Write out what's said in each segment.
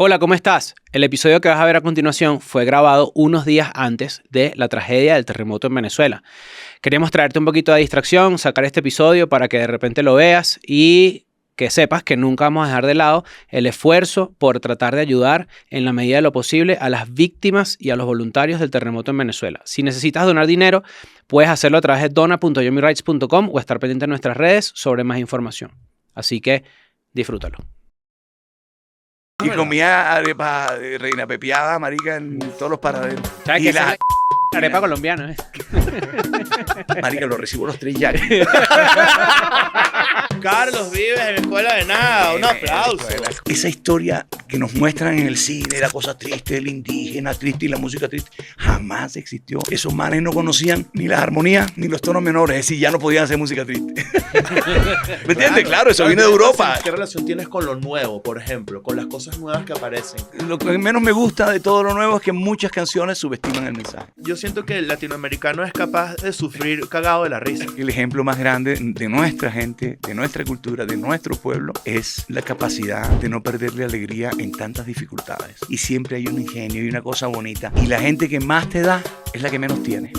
Hola, ¿cómo estás? El episodio que vas a ver a continuación fue grabado unos días antes de la tragedia del terremoto en Venezuela. Queríamos traerte un poquito de distracción, sacar este episodio para que de repente lo veas y que sepas que nunca vamos a dejar de lado el esfuerzo por tratar de ayudar en la medida de lo posible a las víctimas y a los voluntarios del terremoto en Venezuela. Si necesitas donar dinero, puedes hacerlo a través de dona.yomirights.com o estar pendiente en nuestras redes sobre más información. Así que disfrútalo. Y comía arepa de reina pepiada, marica, en todos los paraderos. ¿Sabes Y qué? Arepa colombiana, ¿eh? Marica, lo recibo los 3 ya. Carlos Vives en Escuela de Nada, un aplauso. Esa historia que nos muestran en el cine, la cosa triste, el indígena triste y la música triste, jamás existió. Esos manes no conocían ni las armonías ni los tonos menores, es decir, ya no podían hacer música triste. ¿Me entiendes? Claro, eso vino de Europa. ¿Qué relación tienes con lo nuevo, por ejemplo? Con las cosas nuevas que aparecen. Lo que menos me gusta de todo lo nuevo es que muchas canciones subestiman el mensaje. Yo siento que el latinoamericano es capaz de sufrir cagado de la risa. El ejemplo más grande de nuestra gente, de nuestra cultura, de nuestro pueblo, es la capacidad de no perderle alegría en tantas dificultades. Y siempre hay un ingenio y una cosa bonita. Y la gente que más te da es la que menos tiene.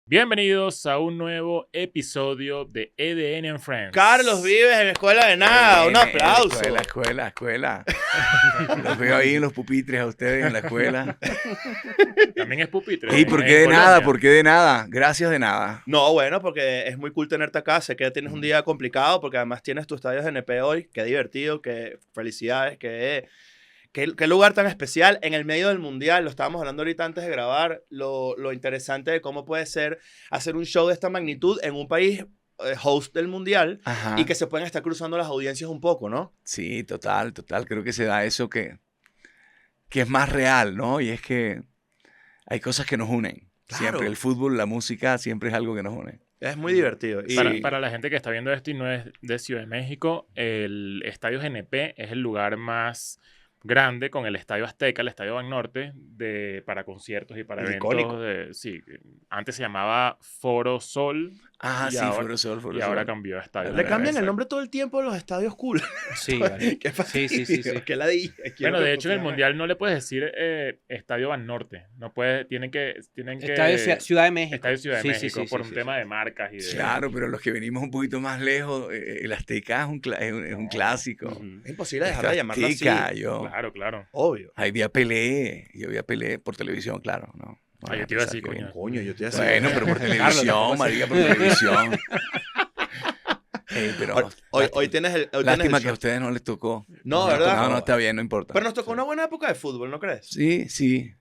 Bienvenidos a un nuevo episodio de EDN and Friends. Carlos Vives en Escuela de Nada, un aplauso. Escuela. Los veo ahí en los pupitres a ustedes en la escuela. También es pupitre. ¿Y por qué de nada? ¿Por qué de nada? Gracias de nada. No, bueno, porque es muy cool tenerte acá. Sé que tienes un día complicado porque además tienes tus estadios de NP hoy. Qué divertido, qué felicidades, qué lugar tan especial en el medio del mundial. Lo estábamos hablando ahorita antes de grabar. Lo interesante de cómo puede ser hacer un show de esta magnitud en un país host del mundial. Ajá. Y que se pueden estar cruzando las audiencias un poco, ¿no? Sí, total. Creo que se da eso que es más real, ¿no? Y es que hay cosas que nos unen. Claro. Siempre el fútbol, la música, siempre es algo que nos une. Es muy divertido. Y Para la gente que está viendo esto y no es de Ciudad de México, el Estadio GNP es el lugar más grande con el Estadio Azteca, el Estadio Banorte, para conciertos y para El eventos. icónico. Sí, antes se llamaba Foro Sol. Ah, Y sí, ahora- Foro Sol. Y ahora cambió a Estadio le cambian Azteca. el nombre todo el tiempo a los estadios cool. Sí, vale. Qué fastidio. Sí. Qué ladilla. Bueno, de hecho, en el Mundial no le puedes decir Estadio Banorte. No puedes, tienen que... Estadio Ciudad de México. Estadio Ciudad de Sí, México, sí, por sí, un sí. tema de marcas y de... Claro, pero los que venimos un poquito más lejos, el Azteca es un clásico. Ujú. Es imposible dejar de llamarlo así. Azteca, yo Claro. Obvio. ahí vi a Pelé, por televisión, claro, ¿no? Ay, yo te iba a decir, coño. Coño, yo te Bueno, pero por Carlos, televisión, marica, por televisión. Pero Hoy tienes el... hoy lástima tienes el que a show. ustedes no les tocó. No, ¿verdad? No, está bien, no importa. Pero nos tocó una buena época de fútbol, ¿no crees? Sí.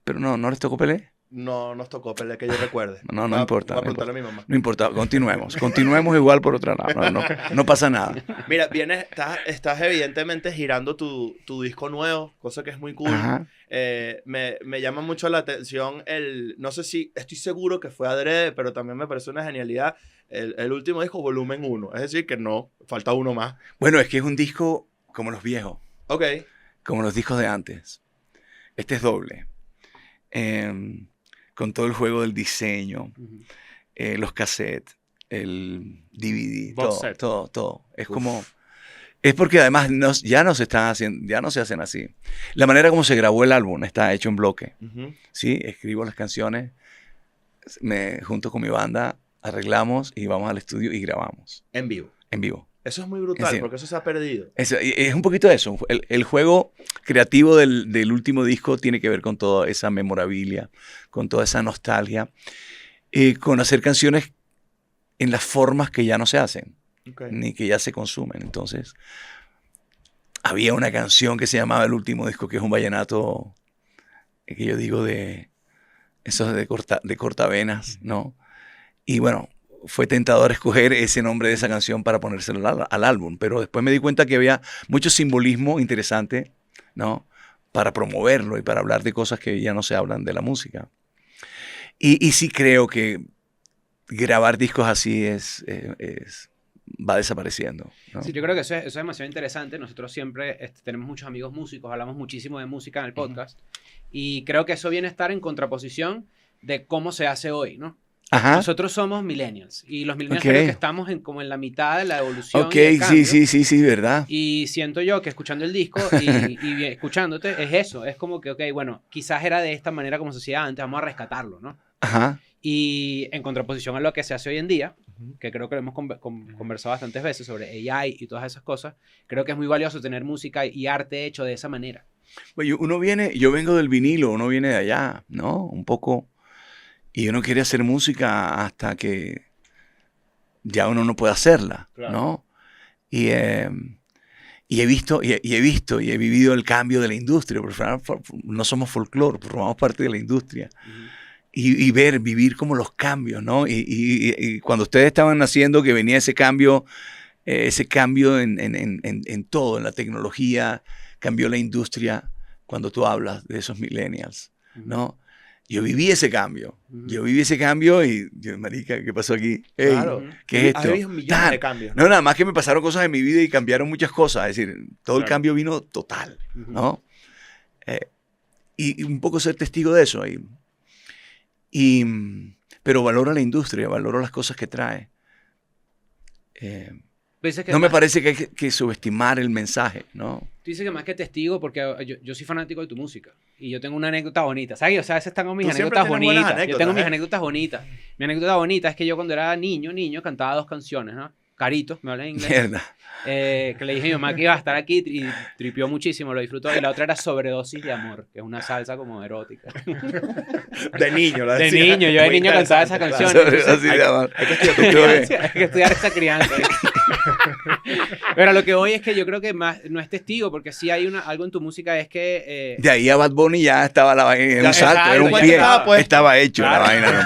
Pero no les tocó Pelé. No nos tocó pelea que yo recuerde. No Voy a- importa. Voy a No preguntarle importa. a mi mamá. No importa, continuemos igual por otro lado. No pasa nada. Mira, estás evidentemente girando tu disco nuevo, cosa que es muy cool. Ajá. Me llama mucho la atención no sé si, estoy seguro que fue adrede, pero también me parece una genialidad el último disco, volumen 1. Es decir, que no, falta uno más. Bueno, es que es un disco como los viejos, Ok. como los discos de antes. Este es doble. Con todo el juego del diseño, Ujú. los cassettes, el DVD, Box set. todo. Es como... Es porque además ya no se hacen así. La manera como se grabó el álbum está hecho en bloque. Ujú. ¿Sí? Escribo las canciones, junto con mi banda, arreglamos y vamos al estudio y grabamos En vivo. en vivo. Eso es muy brutal, Sí. porque eso se ha perdido. Es un poquito de eso. El juego creativo del último disco tiene que ver con toda esa memorabilia, con toda esa nostalgia, con hacer canciones en las formas que ya no se hacen, Ok. ni que ya se consumen. Entonces, había una canción que se llamaba El Último Disco, que es un vallenato que yo digo de esos de cortavenas, ¿no? Y bueno, fue tentador escoger ese nombre de esa canción para ponérselo al álbum, pero después me di cuenta que había mucho simbolismo interesante, ¿no? Para promoverlo y para hablar de cosas que ya no se hablan de la música. Y sí creo que grabar discos así va desapareciendo, ¿no? Sí, yo creo que eso es demasiado interesante. Nosotros siempre tenemos muchos amigos músicos, hablamos muchísimo de música en el podcast y creo que eso viene a estar en contraposición de cómo se hace hoy, ¿no? Ajá. Nosotros somos millennials y los millennials Ok. creo que estamos como en la mitad de la evolución. Ok, y del cambio. sí, verdad. Y siento yo que escuchando el disco y escuchándote es eso, es como que, ok, bueno, quizás era de esta manera como se hacía antes, vamos a rescatarlo, ¿no? Ajá. Y en contraposición a lo que se hace hoy en día, que creo que lo hemos conversado bastantes veces sobre AI y todas esas cosas, creo que es muy valioso tener música y arte hecho de esa manera. Pues yo vengo del vinilo, uno viene de allá, ¿no? Un poco. Y uno quiere hacer música hasta que ya uno no puede hacerla, Claro. ¿no? Y he visto y he vivido el cambio de la industria, porque no somos folclore, formamos parte de la industria. Y vivir como los cambios, ¿no? Y cuando ustedes estaban naciendo, que venía ese cambio en todo, en la tecnología, cambió la industria, cuando tú hablas de esos millennials, ¿no? Yo viví ese cambio. Yo viví ese cambio y, marica, ¿qué pasó aquí? Ey, Claro. ¿qué es Has esto? vivido millones de cambios, ¿no? No, nada más que me pasaron cosas en mi vida y cambiaron muchas cosas. Es decir, todo el Claro. cambio vino total, ¿no? Y un poco ser testigo de eso. Pero valoro la industria, valoro las cosas que trae. Dices que No me más- parece que hay que subestimar el mensaje, ¿no? Tú dices que más que testigo, porque yo soy fanático de tu música. Y yo tengo una anécdota bonita. ¿Sabes? O sea, a veces tengo mis Tú siempre anécdotas tienes buenas bonitas. Yo tengo anécdotas, mis ¿eh? anécdotas bonitas. Mi anécdota bonita es que yo cuando era niño, cantaba 2 canciones, ¿no? Carito, me habla en inglés. Mierda. Que le dije a mi mamá que iba a estar aquí y tripió muchísimo, lo disfrutó. Y la otra era Sobredosis de Amor, que es una salsa como erótica. De niño, lo De decía. niño, yo de Muy niño cantaba esa interesante, canción. claro. Sobre- así hay- de amar. Hay que estudiar tu Estuvo bien. crianza. Hay que estudiar esa crianza. Pero lo que voy es que yo creo que más no es testigo, porque sí hay algo en tu música, es que... De ahí a Bad Bunny ya estaba la vaina, era Ya un salto, exacto, era un ya pie. estaba puesto. Estaba hecho Claro. la vaina. ¿no?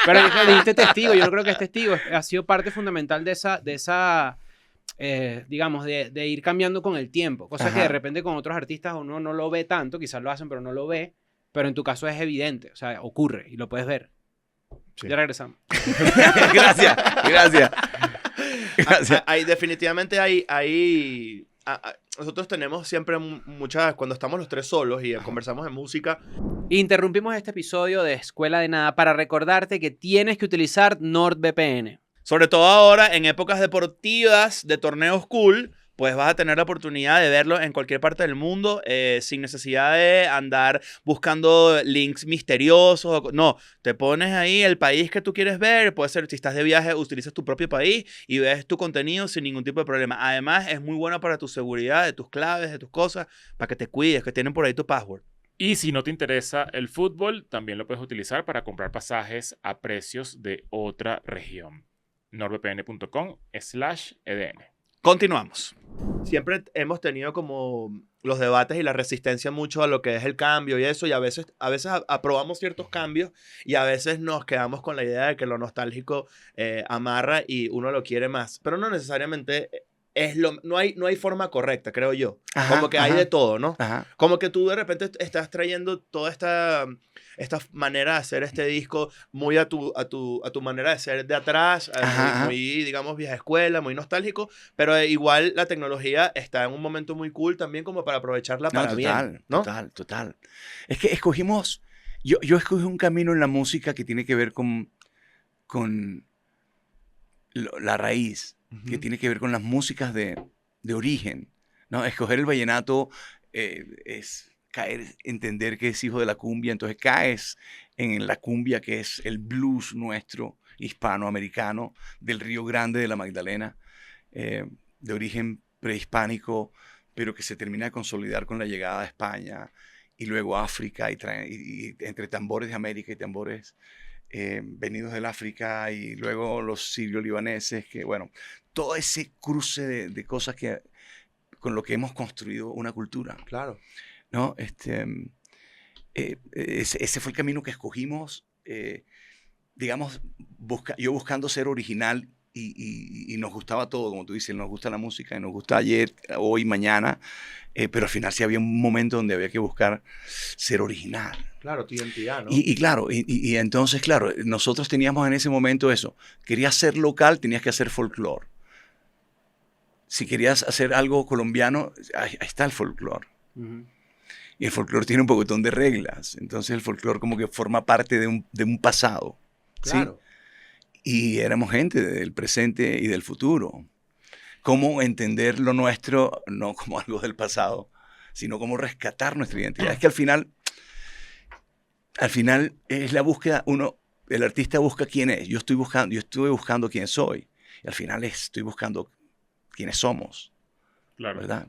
Pero es que dijiste testigo, yo no creo que es testigo, ha sido parte fundamental de esa digamos, de ir cambiando con el tiempo, cosa Ajá. que de repente con otros artistas uno no lo ve tanto, quizás lo hacen pero no lo ve, pero en tu caso es evidente, o sea, ocurre y lo puedes ver. Sí. Ya regresamos. Gracias. Definitivamente nosotros tenemos siempre muchas, cuando estamos los tres solos y conversamos de música, Interrumpimos este episodio de Escuela de Nada para recordarte que tienes que utilizar NordVPN. sobre todo ahora en épocas deportivas de torneos cool, pues vas a tener la oportunidad de verlo en cualquier parte del mundo sin necesidad de andar buscando links misteriosos. No, te pones ahí el país que tú quieres ver. Puede ser, si estás de viaje, utilizas tu propio país y ves tu contenido sin ningún tipo de problema. Además, es muy bueno para tu seguridad, de tus claves, de tus cosas, para que te cuides, que tienen por ahí tu password. Y si no te interesa el fútbol, también lo puedes utilizar para comprar pasajes a precios de otra región. nordvpn.com/edn. Continuamos. Siempre hemos tenido como los debates y la resistencia mucho a lo que es el cambio y eso, y a veces aprobamos ciertos cambios y a veces nos quedamos con la idea de que lo nostálgico amarra y uno lo quiere más, pero no necesariamente no hay forma correcta, creo yo. Ajá, Como que hay ajá. de todo, ¿no? Ajá. Como que tú de repente estás trayendo toda esta manera de hacer este disco muy a tu manera de ser de atrás, Ajá. muy, digamos, vieja escuela, muy nostálgico, pero igual la tecnología está en un momento muy cool también como para aprovecharla No, para bien, ¿no? Total. Es que escogimos, yo escogí un camino en la música que tiene que ver con la raíz, que tiene que ver con las músicas de origen, ¿no? Escoger el vallenato es entender que es hijo de la cumbia, entonces caes en la cumbia que es el blues nuestro, hispanoamericano, del Río Grande de la Magdalena, de origen prehispánico, pero que se termina de consolidar con la llegada a España y luego África, y entre tambores de América y tambores venidos del África, y luego los sirio-libaneses, que bueno, todo ese cruce de cosas con lo que hemos construido una cultura, Claro. ¿no? Ese fue el camino que escogimos, digamos, yo buscando ser original, y nos gustaba todo, como tú dices, nos gusta la música, y nos gusta ayer, hoy, mañana, pero al final sí había un momento donde había que buscar ser original. Claro, tu identidad, ¿no? Y claro, y entonces, claro, nosotros teníamos en ese momento eso. Querías ser local, tenías que hacer folclore. Si querías hacer algo colombiano, ahí está el folclore. Ujú. Y el folclore tiene un pocotón de reglas. Entonces el folclore como que forma parte de un pasado. ¿sí? Claro. Y éramos gente del presente y del futuro. Cómo entender lo nuestro, no como algo del pasado, sino cómo rescatar nuestra identidad. Es que al final es la búsqueda, el artista busca quién es. Yo estuve buscando quién soy. Y al final estoy buscando quiénes somos. Claro. ¿Verdad?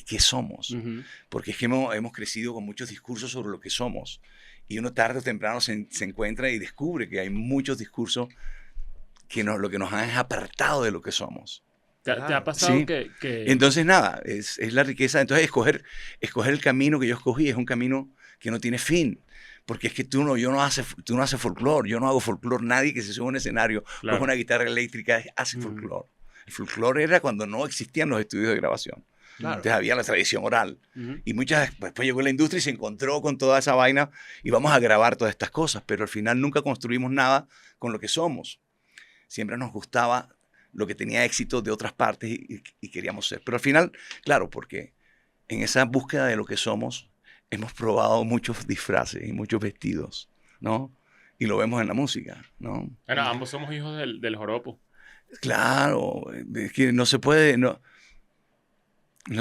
¿Qué somos? Ujú. Porque es que hemos crecido con muchos discursos sobre lo que somos. Y uno tarde o temprano se encuentra y descubre que hay muchos discursos que lo que nos han es apartado de lo que somos. ¿Te ha pasado Sí. que Entonces, nada, es la riqueza. Entonces, escoger el camino que yo escogí es un camino que no tiene fin. Porque es que tú no haces folclore, yo no hago folclore. Nadie que se sube a un escenario Claro. con una guitarra eléctrica hace Ujú. folclore. El folclore era cuando no existían los estudios de grabación. Claro. Entonces había la tradición oral. Ujú. Y después llegó la industria y se encontró con toda esa vaina y vamos a grabar todas estas cosas. Pero al final nunca construimos nada con lo que somos. Siempre nos gustaba lo que tenía éxito de otras partes y queríamos ser. Pero al final, claro, porque en esa búsqueda de lo que somos, hemos probado muchos disfraces y muchos vestidos, ¿no? Y lo vemos en la música, ¿no? Bueno, ambos somos hijos del joropo. Claro, es que no se puede, no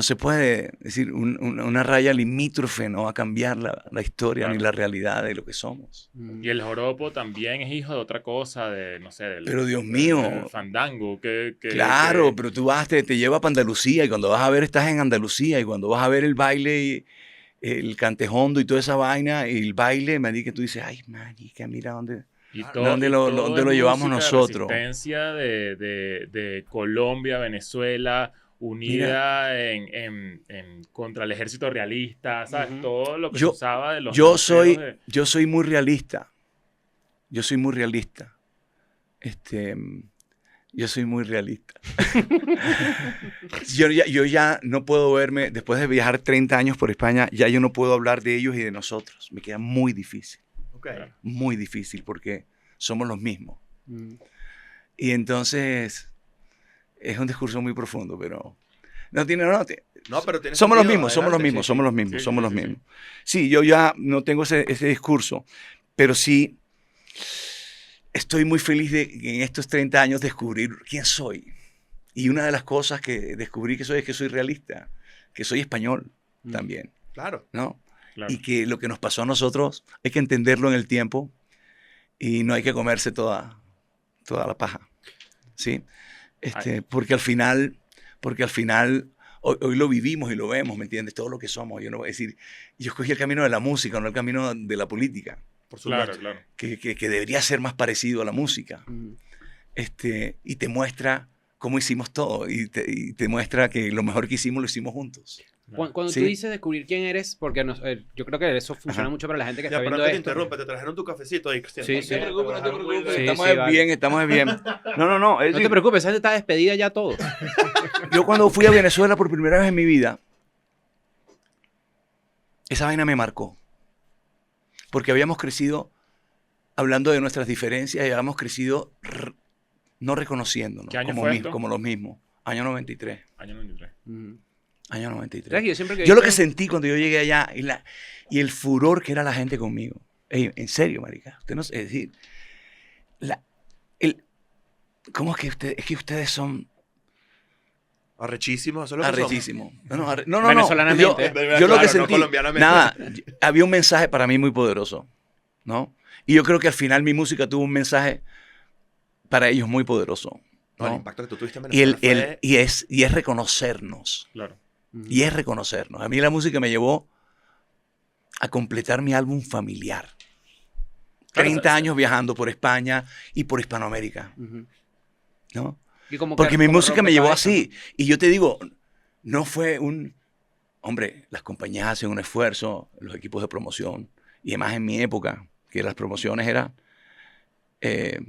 se puede decir, una raya limítrofe no va a cambiar la historia Claro. ni la realidad de lo que somos. Ujú. Y el joropo también es hijo de otra cosa, de, no sé, del... Pero Dios mío. del fandango, Claro, pero tú te lleva para Andalucía y cuando vas a ver estás en Andalucía y cuando vas a ver el baile y el cantejondo y toda esa vaina y el baile, marica, tú dices, ay, marica, mira dónde... Y ¿Dónde y lo- todo dónde es lo llevamos música de nosotros? Resistencia de Colombia, Venezuela, unida en contra el ejército realista, ¿sabes? Ujú. Todo lo que Yo- se usaba de los Yo lanceros soy, yo soy muy realista. Yo soy muy realista. Yo soy muy realista. yo ya no puedo verme, después de viajar 30 años por España, ya yo no puedo hablar de ellos y de nosotros. Me queda muy difícil, porque somos los mismos. Ujú. Y entonces es un discurso muy profundo, pero no, No, pero tiene somos los sentido, mismos, somos los adelante, mismos, sí, somos sí. los mismos, Sí, somos sí, los sí, sí. mismos. Sí, yo ya no tengo ese discurso, pero sí estoy muy feliz de en estos 30 años descubrir quién soy. Y una de las cosas que descubrí que soy es que soy realista, que soy español Mm. también, Claro. ¿no? Claro. Y que lo que nos pasó a nosotros hay que entenderlo en el tiempo y no hay que comerse toda la paja, ¿sí? Porque al final, hoy lo vivimos y lo vemos, ¿me entiendes? Todo lo que somos. Yo no voy a decir, yo escogí el camino de la música, no el camino de la política, Por Claro, supuesto. claro. que debería ser más parecido a la música. Ujú. Y te muestra cómo hicimos todo y te muestra que lo mejor que hicimos lo hicimos juntos. Cuando Sí. tú dices descubrir quién eres, porque yo creo que eso funciona Ajá. mucho para la gente que Ya, está pero no viendo te esto. interrumpe, te trajeron tu cafecito ahí, Cristian. Sí, sí. No te preocupes, no te preocupes. Sí, estamos sí, de vale. bien, estamos de bien. No. No te preocupes, esa está despedida ya todo. Yo cuando fui a Venezuela por primera vez en mi vida, esa vaina me marcó. Porque habíamos crecido hablando de nuestras diferencias y habíamos crecido no reconociéndonos ¿Qué año como, fue esto? como los mismos. Año 93. Año 93. Ujú. Año ¿Sabes 93. que yo siempre que Yo lo que digo- sentí cuando yo llegué allá y el furor que era la gente conmigo. Ey, en serio, marica. Usted no, es decir, ¿cómo es que ustedes son Arrechísimo, eso es lo que somos. arrechísimos? No. Venezolanamente. Yo lo Claro, que no sentí, colombianamente. nada, había un mensaje para mí muy poderoso, ¿no? Y yo creo que al final mi música tuvo un mensaje para ellos muy poderoso, No, el ¿no? impacto que tú tuviste en Y, Venezuela fue... y es reconocernos. Claro. Ujú. Y es reconocernos. A mí la música me llevó a completar mi álbum familiar. Claro, 30 años viajando por España y por Hispanoamérica, Ujú. ¿no? Y como Porque que- mi como música me llevó rompecabezas. así. Y yo te digo, no fue un... Hombre, las compañías hacen un esfuerzo, los equipos de promoción. Y además en mi época, que las promociones eran...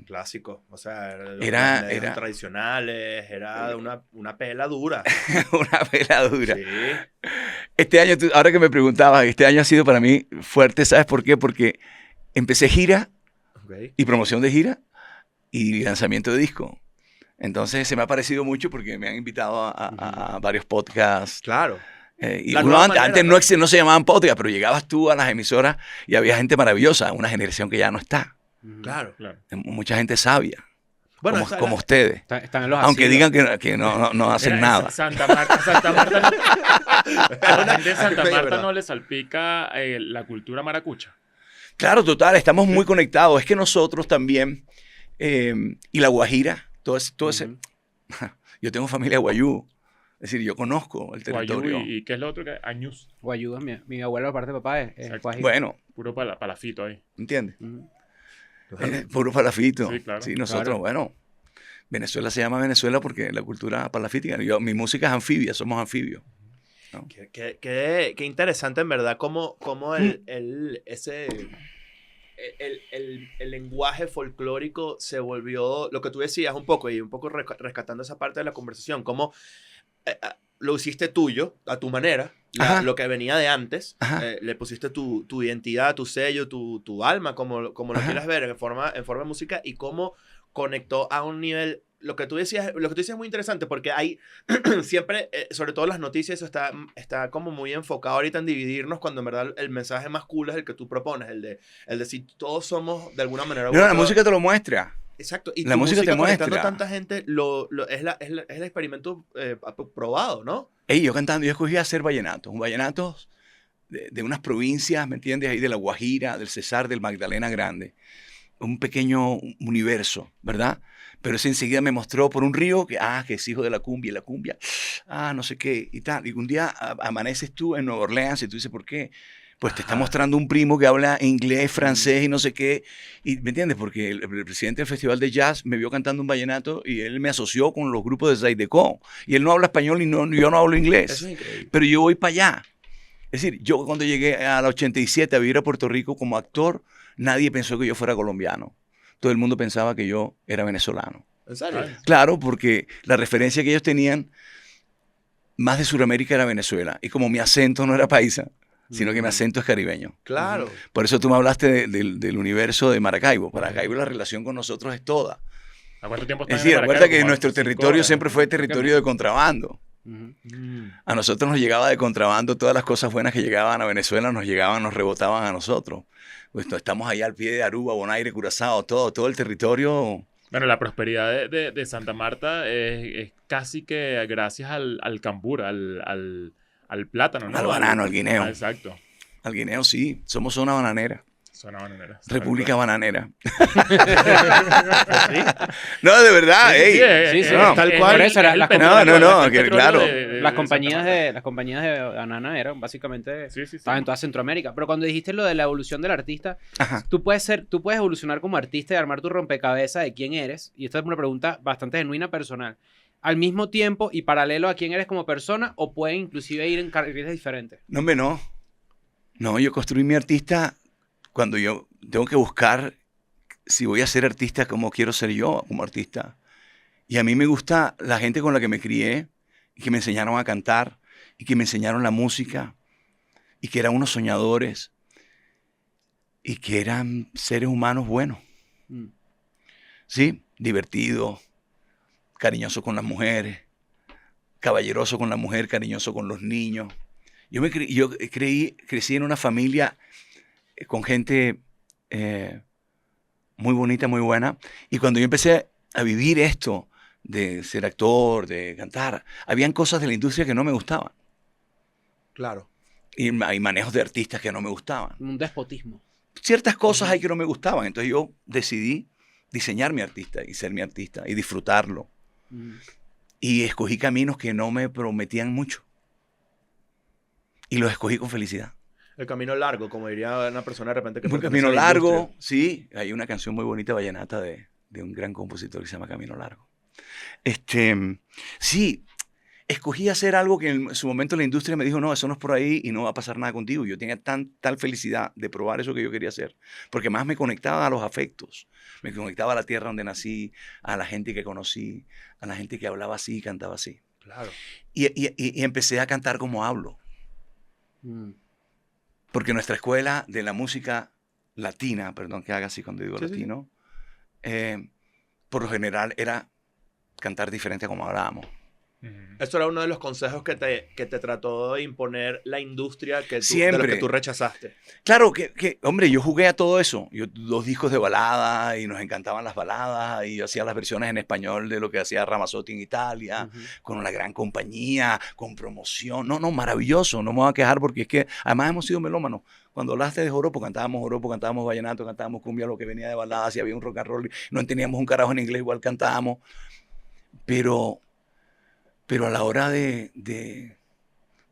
Clásico, o sea, Era- los medios era- tradicionales, era una pela dura. una veladura. Sí. Este año, ahora que me preguntabas, este año ha sido para mí fuerte, ¿sabes por qué? Porque empecé gira Ok. y promoción de gira y lanzamiento de disco. Entonces se me ha parecido mucho porque me han invitado a varios podcasts. Claro. Y La uno nueva antes manera, no, no se llamaban podcast, pero llegabas tú a las emisoras y había gente maravillosa, una generación que ya no está. Claro. Claro. Mucha gente sabia, Bueno, como, esa es como la- ustedes. Están en los Aunque asilos. digan que no hacen Mira, nada. Santa Marta, a la gente de Santa Oye, Marta ¿verdad? no le salpica la cultura maracucha. Claro, total, estamos muy conectados. Es que nosotros también, y la Guajira, todo ese... Ujú. Yo tengo familia guayú, es decir, yo conozco el Guayú territorio. y ¿qué es lo otro? Añuz. Guayú, mi abuelo, aparte de papá, es Exacto. guajiro. Bueno, Puro palafito ahí. ¿entiendes? Ujú. Puro palafito. Sí, claro. Sí, nosotros, Claro. bueno, Venezuela se llama Venezuela porque la cultura palafítica. Mi música es anfibia, somos anfibios. Qué interesante en verdad cómo el lenguaje folclórico se volvió lo que tú decías un poco y un poco rescatando esa parte de la conversación, cómo lo hiciste tuyo, a tu manera, Ajá. lo que venía de antes, Ajá. le pusiste tu identidad, tu sello, tu alma, como lo Ajá. quieras ver, en forma de música y cómo conectó a un nivel. Lo que tú decías es muy interesante porque hay siempre, sobre todo las noticias, eso está como muy enfocado ahorita en dividirnos cuando en verdad el mensaje más cool es el que tú propones, el de si todos somos de alguna manera. u No, la otra- música te lo muestra. Exacto. Y la tu música te conectando muestra. tanta gente es el experimento probado, ¿no? Ey, yo cantando, yo escogí hacer vallenatos. Un vallenato de unas provincias, ¿me entiendes? Ahí de La Guajira, del Cesar, del Magdalena Grande. Un pequeño universo, ¿verdad? Pero ese enseguida me mostró por un río que es hijo de la cumbia, no sé qué, y tal. Y un día amaneces tú en Nueva Orleans y tú dices, ¿por qué? Pues te está mostrando un primo que habla inglés, francés y no sé qué. Y, ¿me entiendes? Porque el presidente del Festival de Jazz me vio cantando un vallenato y él me asoció con los grupos de Zydeco. Y él no habla español y yo no hablo inglés. Eso es increíble. Pero yo voy para allá. Es decir, yo cuando llegué a la 87 a vivir a Puerto Rico como actor, nadie pensó que yo fuera colombiano. Todo el mundo pensaba que yo era venezolano. ¿En serio? Ay. Claro, porque la referencia que ellos tenían más de Sudamérica era Venezuela. Y como mi acento no era paisa, sino que mi acento es caribeño. Claro. Por eso tú me hablaste del universo de Maracaibo. Maracaibo, la relación con nosotros es toda. ¿A cuánto tiempo Es estás decir, en Maracaibo? recuerda que Como nuestro 5 territorio horas. siempre fue territorio de contrabando. Ujú. A nosotros nos llegaba de contrabando todas las cosas buenas que llegaban a Venezuela, nos rebotaban a nosotros. Pues estamos allá al pie de Aruba, Bonaire, Curazao, todo el territorio. Bueno, la prosperidad de Santa Marta es casi que gracias al cambur, al plátano, ¿no? Al banano, al guineo. Exacto. Al Guineo sí, somos zona bananera. Zona bananera. República Bananera. ¿Sí? No, de verdad, ey. sí, sí, no. tal cual. Por eso era las petróleo, no, el que petróleo claro. Las compañías Santa Marta. las compañías de banana eran básicamente Sí, sí, sí. estaban en toda Centroamérica. Pero cuando dijiste lo de la evolución del artista, Ajá. tú puedes evolucionar como artista y armar tu rompecabezas de quién eres. Y esta es una pregunta bastante genuina personal. Al mismo tiempo y paralelo a quién eres como persona, o pueden inclusive ir en carriles diferentes. No, hombre, no. No, yo construí mi artista cuando yo tengo que buscar si voy a ser artista como quiero ser yo como artista. Y a mí me gusta la gente con la que me crié y que me enseñaron a cantar y que me enseñaron la música y que eran unos soñadores y que eran seres humanos buenos. Mm. ¿Sí? Divertidos, cariñosos con las mujeres, caballeroso con la mujer, cariñoso con los niños. Yo crecí en una familia con gente muy bonita, muy buena. Y cuando yo empecé a vivir esto de ser actor, de cantar, habían cosas de la industria que no me gustaban. Claro. Y hay manejos de artistas que no me gustaban. Un despotismo. Ciertas cosas hay que no me gustaban. Entonces yo decidí diseñar mi artista y ser mi artista y disfrutarlo. Mm. Y escogí caminos que no me prometían mucho. Y los escogí con felicidad. El camino largo, como diría una persona de repente que Un pertenece camino a la largo, industria. sí. Hay una canción muy bonita vallenata de un gran compositor que se llama Camino Largo. Sí, escogí hacer algo que en su momento la industria me dijo, no, eso no es por ahí y no va a pasar nada contigo. Yo tenía tal felicidad de probar eso que yo quería hacer, porque más me conectaba a los afectos. Me conectaba a la tierra donde nací, a la gente que conocí, a la gente que hablaba así y cantaba así. Claro. Y empecé a cantar como hablo. Mm. Porque nuestra escuela de la música latina, perdón que haga así cuando digo Sí, sí, latino, por lo general era cantar diferente a como hablábamos. Eso era uno de los consejos que te trató de imponer la industria de Siempre. lo que tú rechazaste. Claro hombre, yo jugué a todo eso. Yo 2 discos de balada y nos encantaban las baladas y yo hacía las versiones en español de lo que hacía Ramazzotti en Italia, con una gran compañía, con promoción. No, maravilloso. No me voy a quejar porque es que además hemos sido melómanos. Cuando hablaste de joropo, cantábamos vallenato, cantábamos cumbia, lo que venía de baladas, y había un rock and roll, no entendíamos un carajo en inglés, igual cantábamos. Pero a la hora de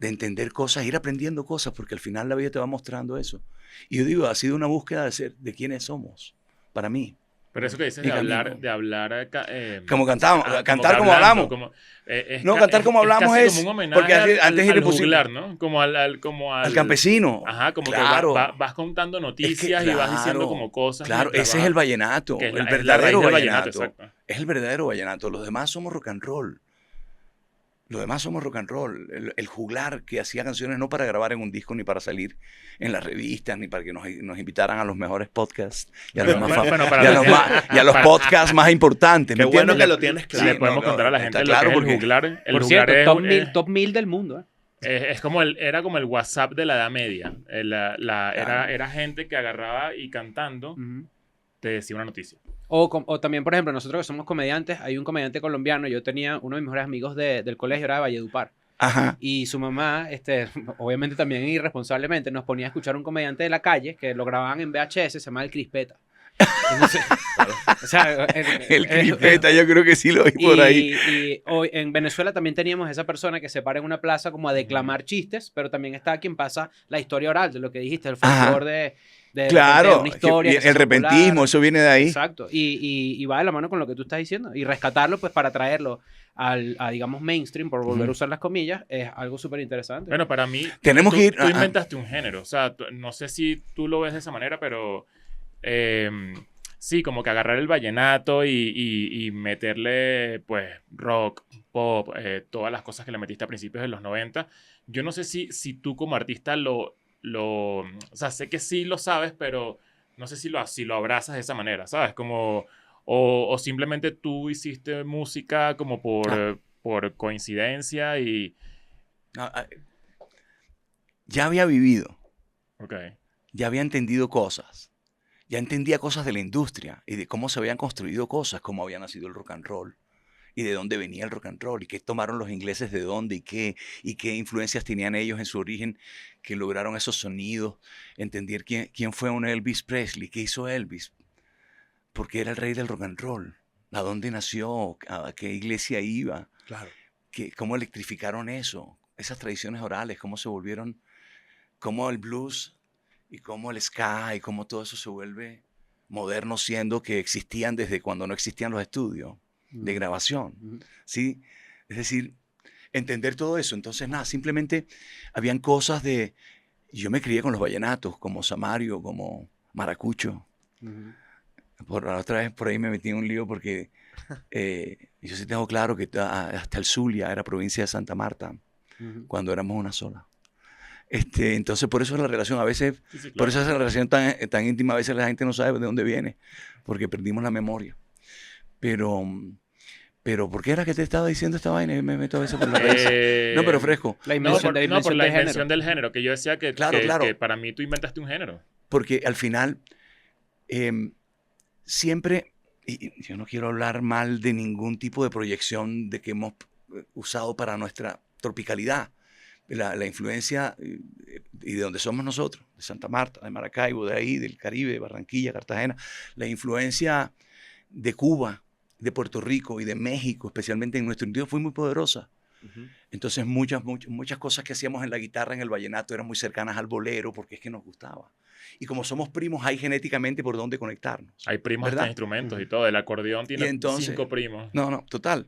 entender cosas, ir aprendiendo cosas, porque al final la vida te va mostrando eso. Y yo digo, ha sido una búsqueda de quiénes somos, para mí. Pero eso que dices Mi de hablar, camino. Como cantamos, cantar como hablamos. Cantar como hablamos casi es, como un homenaje porque antes era al imposible. juglar, ¿no? Como al campesino. Ajá, como claro. que vas contando noticias y vas diciendo como cosas. Claro, ese es el vallenato, el la verdadero raíz del vallenato. exacto. Es el verdadero vallenato. Los demás somos rock and roll. Los demás somos rock and roll. El juglar que hacía canciones no para grabar en un disco, ni para salir en las revistas, ni para que nos invitaran a los mejores podcasts y a los podcasts más importantes. Qué bueno que lo tienes claro. Le podemos contar a la gente lo claro, que es porque, el juglar. Por cierto, top 1000 del mundo. Es como era como el WhatsApp de la Edad Media. Era gente que agarraba y cantando te decía una noticia. O también, por ejemplo, nosotros que somos comediantes, hay un comediante colombiano, yo tenía uno de mis mejores amigos del colegio, era de Valledupar. Ajá. Y su mamá, obviamente también irresponsablemente, nos ponía a escuchar un comediante de la calle que lo grababan en VHS, se llama El Crispeta. Entonces, o sea, el Crispeta, yo creo que sí lo vi por ahí. Y hoy en Venezuela también teníamos esa persona que se para en una plaza como a declamar chistes, pero también está quien pasa la historia oral de lo que dijiste, el folclore de una historia. El repentismo, eso viene de ahí. Exacto. Y va de la mano con lo que tú estás diciendo. Y rescatarlo, pues, para traerlo a digamos, mainstream, por volver a usar las comillas, es algo súper interesante. Bueno, para mí, tenemos que ir. Tú inventaste un género. O sea, no sé si tú lo ves de esa manera, pero sí, como que agarrar el vallenato y meterle, pues, rock, pop, todas las cosas que le metiste a principios de los 90. Yo no sé si tú como artista o sea, sé que sí lo sabes, pero no sé si lo abrazas de esa manera, ¿sabes? Como, o simplemente tú hiciste música como por coincidencia y... Ya había vivido. Okay. Ya había entendido cosas. Ya entendía cosas de la industria y de cómo se habían construido cosas, cómo había nacido el rock and roll y de dónde venía el rock and roll y qué tomaron los ingleses de dónde y qué influencias tenían ellos en su origen que lograron esos sonidos, entender quién fue un Elvis Presley, qué hizo Elvis, porque era el rey del rock and roll, a dónde nació, a qué iglesia iba, claro, cómo electrificaron eso, esas tradiciones orales, cómo se volvieron, cómo el blues y cómo el ska y cómo todo eso se vuelve moderno, siendo que existían desde cuando no existían los estudios de grabación, ¿sí? Es decir, entender todo eso. Entonces, nada, simplemente habían cosas de... Yo me crié con los vallenatos, como Samario, como Maracucho. Por la otra vez por ahí me metí en un lío porque yo sí tengo claro que hasta el Zulia era provincia de Santa Marta, cuando éramos una sola. Entonces, por eso es la relación, a veces, sí, claro. Por eso es la relación tan íntima, a veces la gente no sabe de dónde viene, porque perdimos la memoria. Pero ¿por qué era que te estaba diciendo esta vaina? Y me meto a veces por la raíz. No, pero fresco. Por la invención del género, que yo decía que para mí tú inventaste un género. Porque al final, siempre, y yo no quiero hablar mal de ningún tipo de proyección de que hemos usado para nuestra tropicalidad, la influencia y de donde somos nosotros, de Santa Marta, de Maracaibo, de ahí, del Caribe, de Barranquilla, Cartagena, la influencia de Cuba, de Puerto Rico y de México, especialmente en nuestro interior, fue muy poderosa. Entonces muchas cosas que hacíamos en la guitarra, en el vallenato, eran muy cercanas al bolero, porque es que nos gustaba. Y como somos primos, hay genéticamente por dónde conectarnos. Hay primos hasta instrumentos y todo. El acordeón tiene 5 primos. No, total.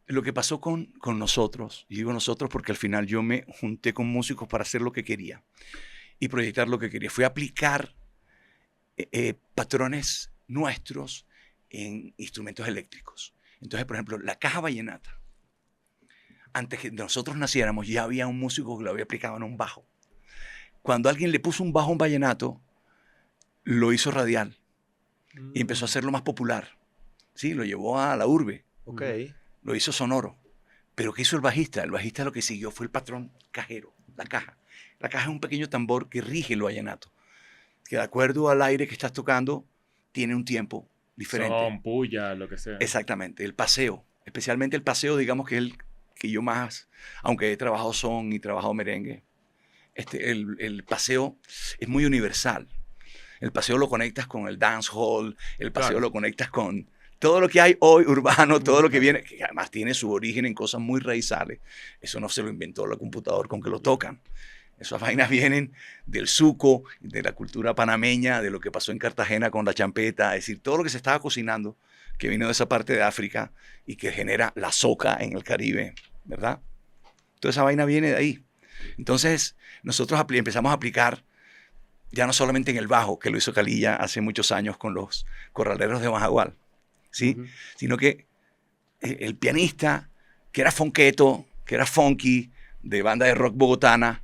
Lo que pasó con nosotros, y digo nosotros porque al final yo me junté con músicos para hacer lo que quería y proyectar lo que quería, fue aplicar patrones nuestros en instrumentos eléctricos. Entonces, por ejemplo, la caja vallenata, antes que nosotros naciéramos, ya había un músico que lo había aplicado en un bajo. Cuando alguien le puso un bajo a un vallenato, lo hizo radial y empezó a hacerlo más popular. Sí, lo llevó a la urbe. Ok. lo hizo sonoro. Pero ¿qué hizo el bajista? El bajista lo que siguió fue el patrón cajero, la caja. La caja es un pequeño tambor que rige el vallenato, que de acuerdo al aire que estás tocando, tiene un tiempo diferente. Son, puya, lo que sea. Exactamente, el paseo. Especialmente el paseo, digamos que es el que yo más, aunque he trabajado son y trabajado merengue, el paseo es muy universal. El paseo lo conectas con el dancehall, el paseo Claro. lo conectas con todo lo que hay hoy urbano, todo lo que viene, que además tiene su origen en cosas muy raizales. Eso no se lo inventó el computador con que lo tocan. Esas vainas vienen del suco, de la cultura panameña, de lo que pasó en Cartagena con la champeta, es decir, todo lo que se estaba cocinando, que vino de esa parte de África y que genera la soca en el Caribe, ¿verdad? Toda esa vaina viene de ahí. Entonces, nosotros empezamos a aplicar, ya no solamente en el bajo, que lo hizo Calilla hace muchos años con los corraleros de Majagual, ¿sí? Ujú. Sino que el pianista, que era fonqueto, que era funky, de banda de rock bogotana,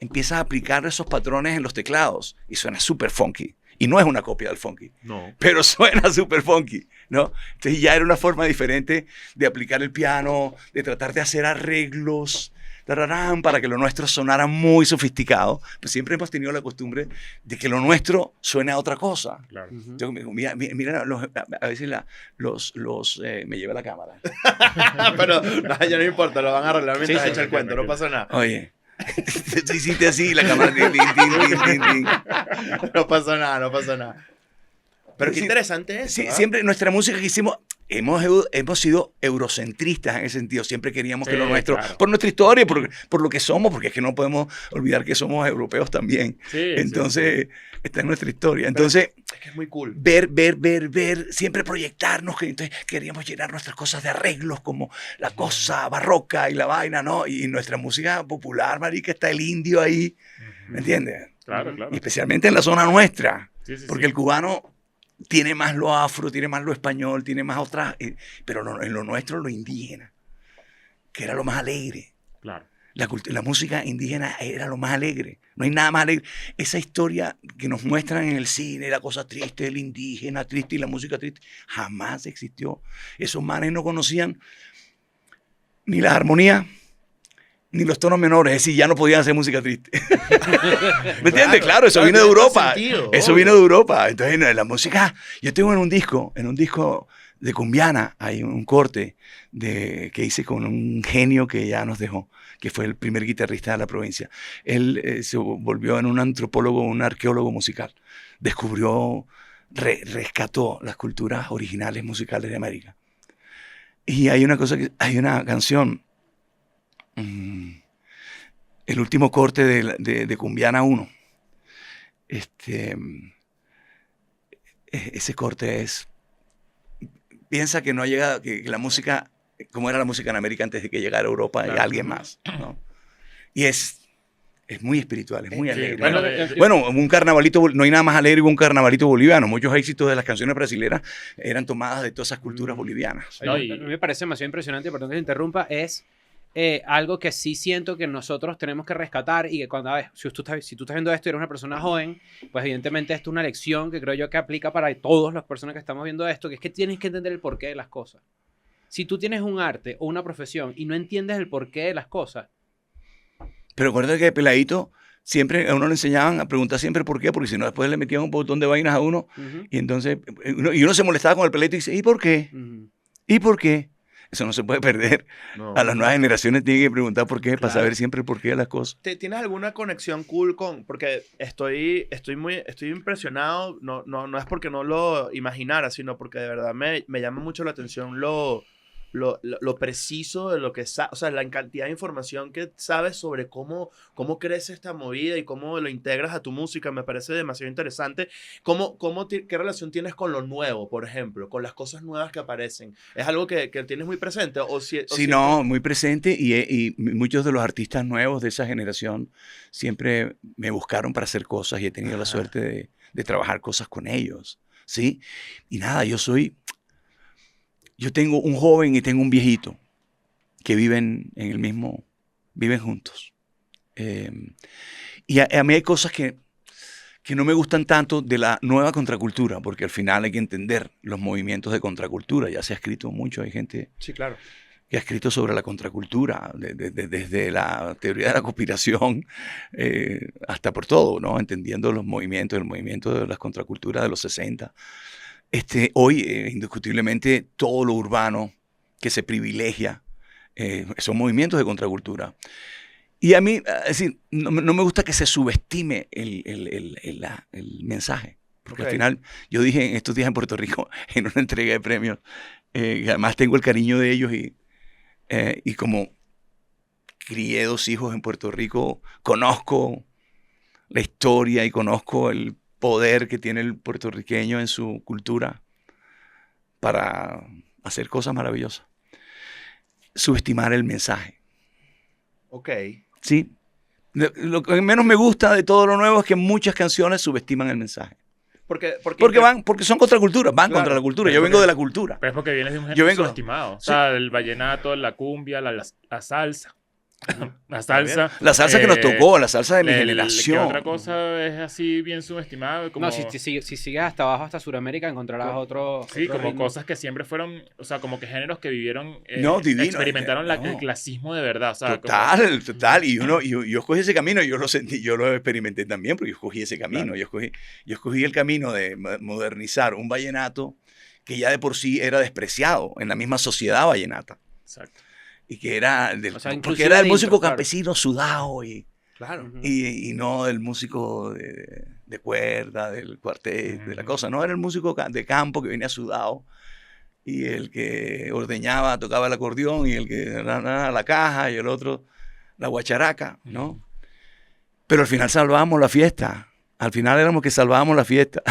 empieza a aplicar esos patrones en los teclados y suena súper funky. Y no es una copia del funky, No. pero suena súper funky, ¿no? Entonces ya era una forma diferente de aplicar el piano, de tratar de hacer arreglos, tararán, para que lo nuestro sonara muy sofisticado. Pues siempre hemos tenido la costumbre de que lo nuestro suene a otra cosa. Claro. Ujú. Entonces, mira, a veces me lleva la cámara. Pero no, ya no importa, lo van a arreglar mientras Sí, sí, echa el sí, cuento, no tranquilo. pasa nada. Oye, tú hiciste así, la cámara. Tin, tin, tin, tin, tin. No pasa nada, no pasa nada. Pero qué Sí, interesante eso. Sí, ¿ah? siempre nuestra música que hicimos, hemos sido eurocentristas en ese sentido. Siempre queríamos que Sí, lo nuestro, claro. por nuestra historia, por lo que somos, porque es que no podemos olvidar que somos europeos también. Sí, Entonces, esta es nuestra historia. Entonces, Es que es muy cool. ver, siempre proyectarnos, que entonces queríamos llenar nuestras cosas de arreglos, como la cosa barroca y la vaina, ¿no? Y nuestra música popular, marica, está el indio ahí, ¿me entiendes? Claro, Ujú. claro. Y especialmente en la zona nuestra, Sí, sí, porque sí. el cubano tiene más lo afro, tiene más lo español, tiene más otras, pero en lo nuestro lo indígena, que era lo más alegre. Claro. La música indígena era lo más alegre. No hay nada más alegre. Esa historia que nos muestran en el cine, la cosa triste, el indígena triste y la música triste, jamás existió. Esos manes no conocían ni la armonía ni los tonos menores. Es decir, ya no podían hacer música triste. ¿Me entiendes? Claro, eso viene de tiene todo Europa. sentido, Eso obvio. viene de Europa. Entonces, la música... Yo tengo en un disco de Cumbiana, hay un corte que hice con un genio que ya nos dejó, que fue el primer guitarrista de la provincia. Él se volvió en un antropólogo, un arqueólogo musical. Descubrió, rescató las culturas originales musicales de América. Y hay una canción, el último corte de Cumbiana 1. Ese corte es... Piensa que no ha llegado, que la música, como era la música en América antes de que llegara a Europa y Claro. alguien más, ¿no? Y es muy espiritual, es muy Sí, alegre. bueno, Bueno, un carnavalito, no hay nada más alegre que un carnavalito boliviano. Muchos éxitos de las canciones brasileras eran tomadas de todas esas culturas bolivianas. No, A y- mí me parece demasiado impresionante, perdón que te interrumpa, es algo que sí siento que nosotros tenemos que rescatar y que cuando, a ver, si tú estás viendo esto y eres una persona joven, pues evidentemente esto es una lección que creo yo que aplica para todas las personas que estamos viendo esto, que es que tienes que entender el porqué de las cosas. Si tú tienes un arte o una profesión y no entiendes el porqué de las cosas, Pero acuérdate que de peladito siempre a uno le enseñaban a preguntar siempre por qué, porque si no después le metían un montón de vainas a uno ujú, y entonces uno se molestaba con el peladito y dice, ¿y por qué? ujú, ¿Y por qué? Eso no se puede perder. No. A las nuevas generaciones tienen que preguntar por qué, para Claro. saber siempre el porqué de las cosas. ¿Tienes alguna conexión cool con...? Porque estoy impresionado, no es porque no lo imaginara, sino porque de verdad me llama mucho la atención lo preciso de lo que sabes, o sea, la cantidad de información que sabes sobre cómo crece esta movida y cómo lo integras a tu música, me parece demasiado interesante. ¿Qué relación tienes con lo nuevo, por ejemplo, con las cosas nuevas que aparecen? ¿Es algo que tienes muy presente? Sí, no, muy presente y muchos de los artistas nuevos de esa generación siempre me buscaron para hacer cosas y he tenido la Ajá. suerte de trabajar cosas con ellos, ¿sí? Y nada, yo tengo un joven y tengo un viejito que viven juntos. Y a mí hay cosas que no me gustan tanto de la nueva contracultura, porque al final hay que entender los movimientos de contracultura. Ya se ha escrito mucho, hay gente Sí, claro. que ha escrito sobre la contracultura, desde la teoría de la conspiración hasta por todo, ¿no? Entendiendo los movimientos, el movimiento de las contraculturas de los 60. Hoy, indiscutiblemente, todo lo urbano que se privilegia son movimientos de contracultura. Y a mí, es decir, no me gusta que se subestime el mensaje. Porque al final, yo dije en estos días en Puerto Rico, en una entrega de premios, que además tengo el cariño de ellos y como crié 2 hijos en Puerto Rico, conozco la historia y conozco el poder que tiene el puertorriqueño en su cultura para hacer cosas maravillosas. Subestimar el mensaje. Ok. Sí. Lo que menos me gusta de todo lo nuevo es que muchas canciones subestiman el mensaje. Porque son contracultura, van Claro, contra la cultura. pero Yo vengo porque- de la cultura. Pero es porque vienes de un Yo género vengo- subestimado. O sea, el vallenato, la cumbia, la salsa. La salsa. La salsa que nos tocó, la salsa de mi ¿Qué generación. otra cosa es así bien subestimada? Como, No, si sigues hasta abajo, hasta Sudamérica, encontrarás otro. sí, otro como ritmo. cosas que siempre fueron, o sea, como que géneros que vivieron, No, divino, experimentaron no. el clasismo de verdad. O sea, Total. Y yo escogí ese camino, yo lo sentí, yo lo experimenté también, pero yo escogí ese camino. Claro. Yo escogí el camino de modernizar un vallenato que ya de por sí era despreciado en la misma sociedad vallenata. Exacto. Y que era, O sea, porque inclusive era el adentro, músico claro. campesino sudado Claro. Ujú. y no el músico de cuerda, del cuartet, de la Ujú. cosa. No, era el músico de campo que venía sudado y el que ordeñaba, tocaba el acordeón y el que la caja y el otro la guacharaca, ¿no? Pero al final salvábamos la fiesta. Al final éramos que salvábamos la fiesta.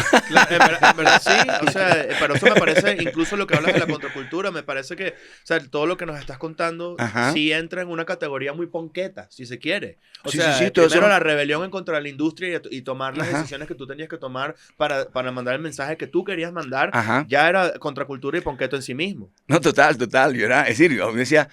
En verdad sí, o sea, pero eso me parece, incluso lo que hablas de la contracultura, me parece que, o sea, todo lo que nos estás contando Ajá. sí entra en una categoría muy ponqueta, si se quiere. O Sí, sea, sí, sí, todo primero eso- la rebelión en contra de la industria y tomar las Ajá. decisiones que tú tenías que tomar para mandar el mensaje que tú querías mandar, Ajá. ya era contracultura y ponqueto en sí mismo. No, total. Yo era, es decir, yo decía,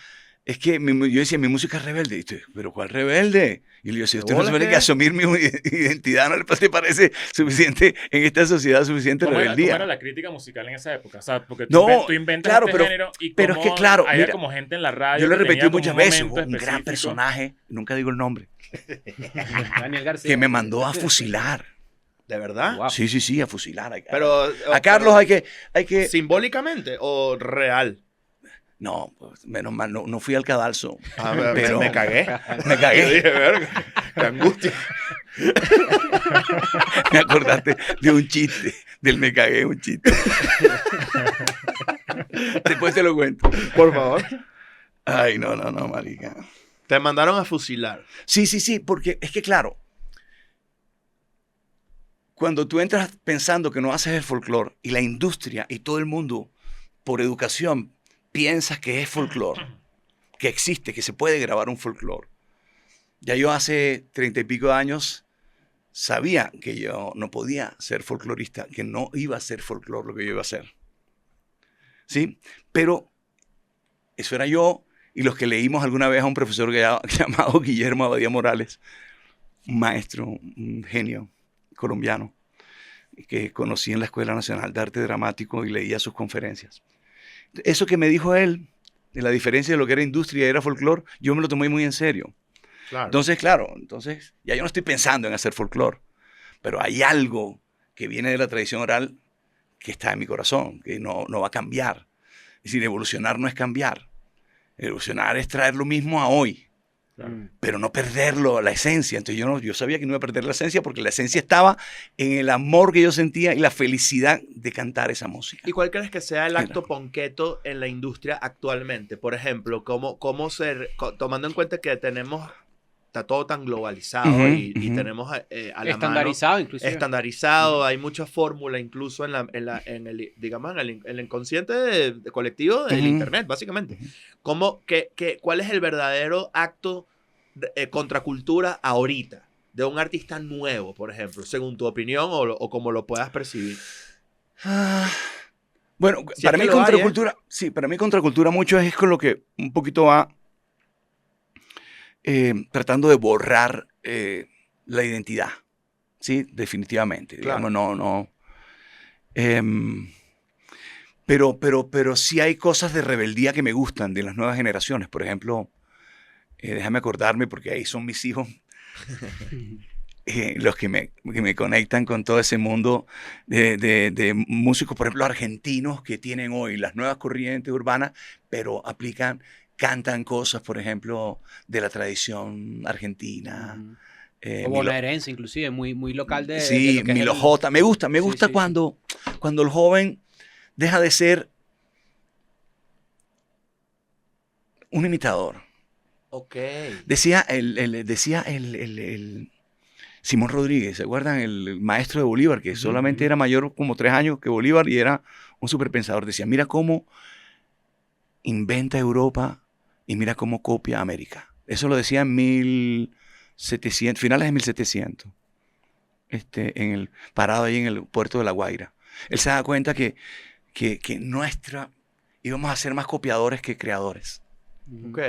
es que yo decía, mi música es rebelde. Y usted, ¿pero cuál rebelde? Y le digo, si usted no ¿Bola se tiene qué? que asumir mi identidad, ¿no le parece suficiente en esta sociedad, suficiente ¿Cómo rebeldía? era la crítica musical en esa época? O sea, porque No, tú inventas claro, este pero- género y pero es cómo que, claro, había mira, como gente en la radio Yo lo he que tenía repetido como muchas un veces, momento un gran específico. personaje, nunca digo el nombre, Daniel García. que me mandó a fusilar. ¿De verdad? Wow. Sí, a fusilar. Pero, A Carlos hay que... ¿simbólicamente o real? No, pues, menos mal, no fui al cadalso. Pero me cagué. Me Yo cagué. dije, verga, qué angustia. Me acordaste de un chiste, del me cagué, un chiste. Después te lo cuento. Por favor. Ay, no, marica. Te mandaron a fusilar. Sí, porque es que claro, cuando tú entras pensando que no haces el folclore y la industria y todo el mundo por educación piensas que es folclore, que existe, que se puede grabar un folclore. Ya yo hace 30 y pico de años sabía que yo no podía ser folclorista, que no iba a ser folclore lo que yo iba a hacer. ¿Sí? Pero eso era yo y los que leímos alguna vez a un profesor llamado Guillermo Abadía Morales, un maestro, un genio colombiano, que conocí en la Escuela Nacional de Arte Dramático y leía sus conferencias. Eso que me dijo él, de la diferencia de lo que era industria y era folclore, yo me lo tomé muy en serio. Claro. Entonces, claro, ya yo no estoy pensando en hacer folclore, pero hay algo que viene de la tradición oral que está en mi corazón, que no va a cambiar. Es decir, evolucionar no es cambiar. Evolucionar es traer lo mismo a hoy, pero no perderlo, la esencia. Entonces yo sabía que no iba a perder la esencia porque la esencia estaba en el amor que yo sentía y la felicidad de cantar esa música. ¿Y cuál crees que sea el acto ponqueto en la industria actualmente? Por ejemplo, tomando en cuenta que está todo tan globalizado Ujú, y ujú. tenemos a la Estandarizado, mano, inclusive. estandarizado, hay mucha fórmula incluso en el inconsciente de colectivo del Ujú. internet, básicamente. ¿Cuál es el verdadero acto de contracultura ahorita de un artista nuevo, por ejemplo, según tu opinión o como lo puedas percibir? Bueno, Si para es mí que lo hay, contracultura, sí, para mí contracultura mucho es con lo que un poquito va tratando de borrar la identidad, sí, definitivamente. Claro. Digamos, no. Pero sí hay cosas de rebeldía que me gustan de las nuevas generaciones. Por ejemplo, déjame acordarme, porque ahí son mis hijos los que me conectan con todo ese mundo de músicos, por ejemplo, argentinos que tienen hoy las nuevas corrientes urbanas, pero cantan cosas, por ejemplo, de la tradición argentina. O bonaerense, inclusive, muy, muy local de Sí, lo que es Milo J. Me gusta Sí. cuando el joven deja de ser un imitador. Ok. Decía el Simón Rodríguez, ¿se acuerdan? El maestro de Bolívar, que solamente era mayor como 3 años que Bolívar y era un superpensador. Decía, mira cómo inventa Europa y mira cómo copia América. Eso lo decía en 1700, finales de 1700, parado ahí en el puerto de La Guaira. Él se da cuenta que íbamos a ser más copiadores que creadores. Ok.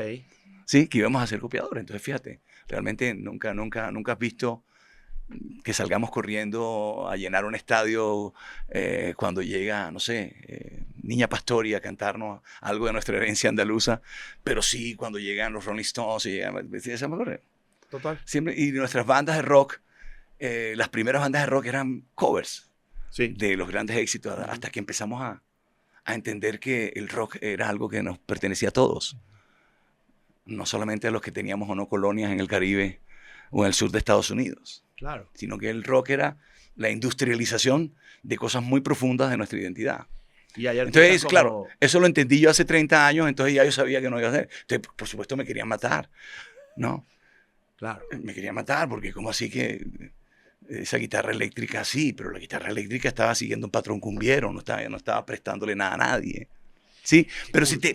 Sí, que íbamos a ser copiadores. Entonces, fíjate, realmente nunca has visto que salgamos corriendo a llenar un estadio cuando llega, no sé, Niña Pastori a cantarnos algo de nuestra herencia andaluza, pero sí cuando llegan los Rolling Stones y Total. siempre, y nuestras bandas de rock, las primeras bandas de rock eran covers Sí. de los grandes éxitos, hasta que empezamos a entender que el rock era algo que nos pertenecía a todos, no solamente a los que teníamos o no colonias en el Caribe o en el sur de Estados Unidos, Claro. sino que el rock era la industrialización de cosas muy profundas de nuestra identidad. Y hay artistas Entonces, como- claro, eso lo entendí yo hace 30 años, entonces ya yo sabía que no iba a hacer. Entonces, por supuesto, me querían matar, ¿no? Claro. Me querían matar porque como así que esa guitarra eléctrica sí, pero la guitarra eléctrica estaba siguiendo un patrón cumbiero, no estaba prestándole nada a nadie. Sí,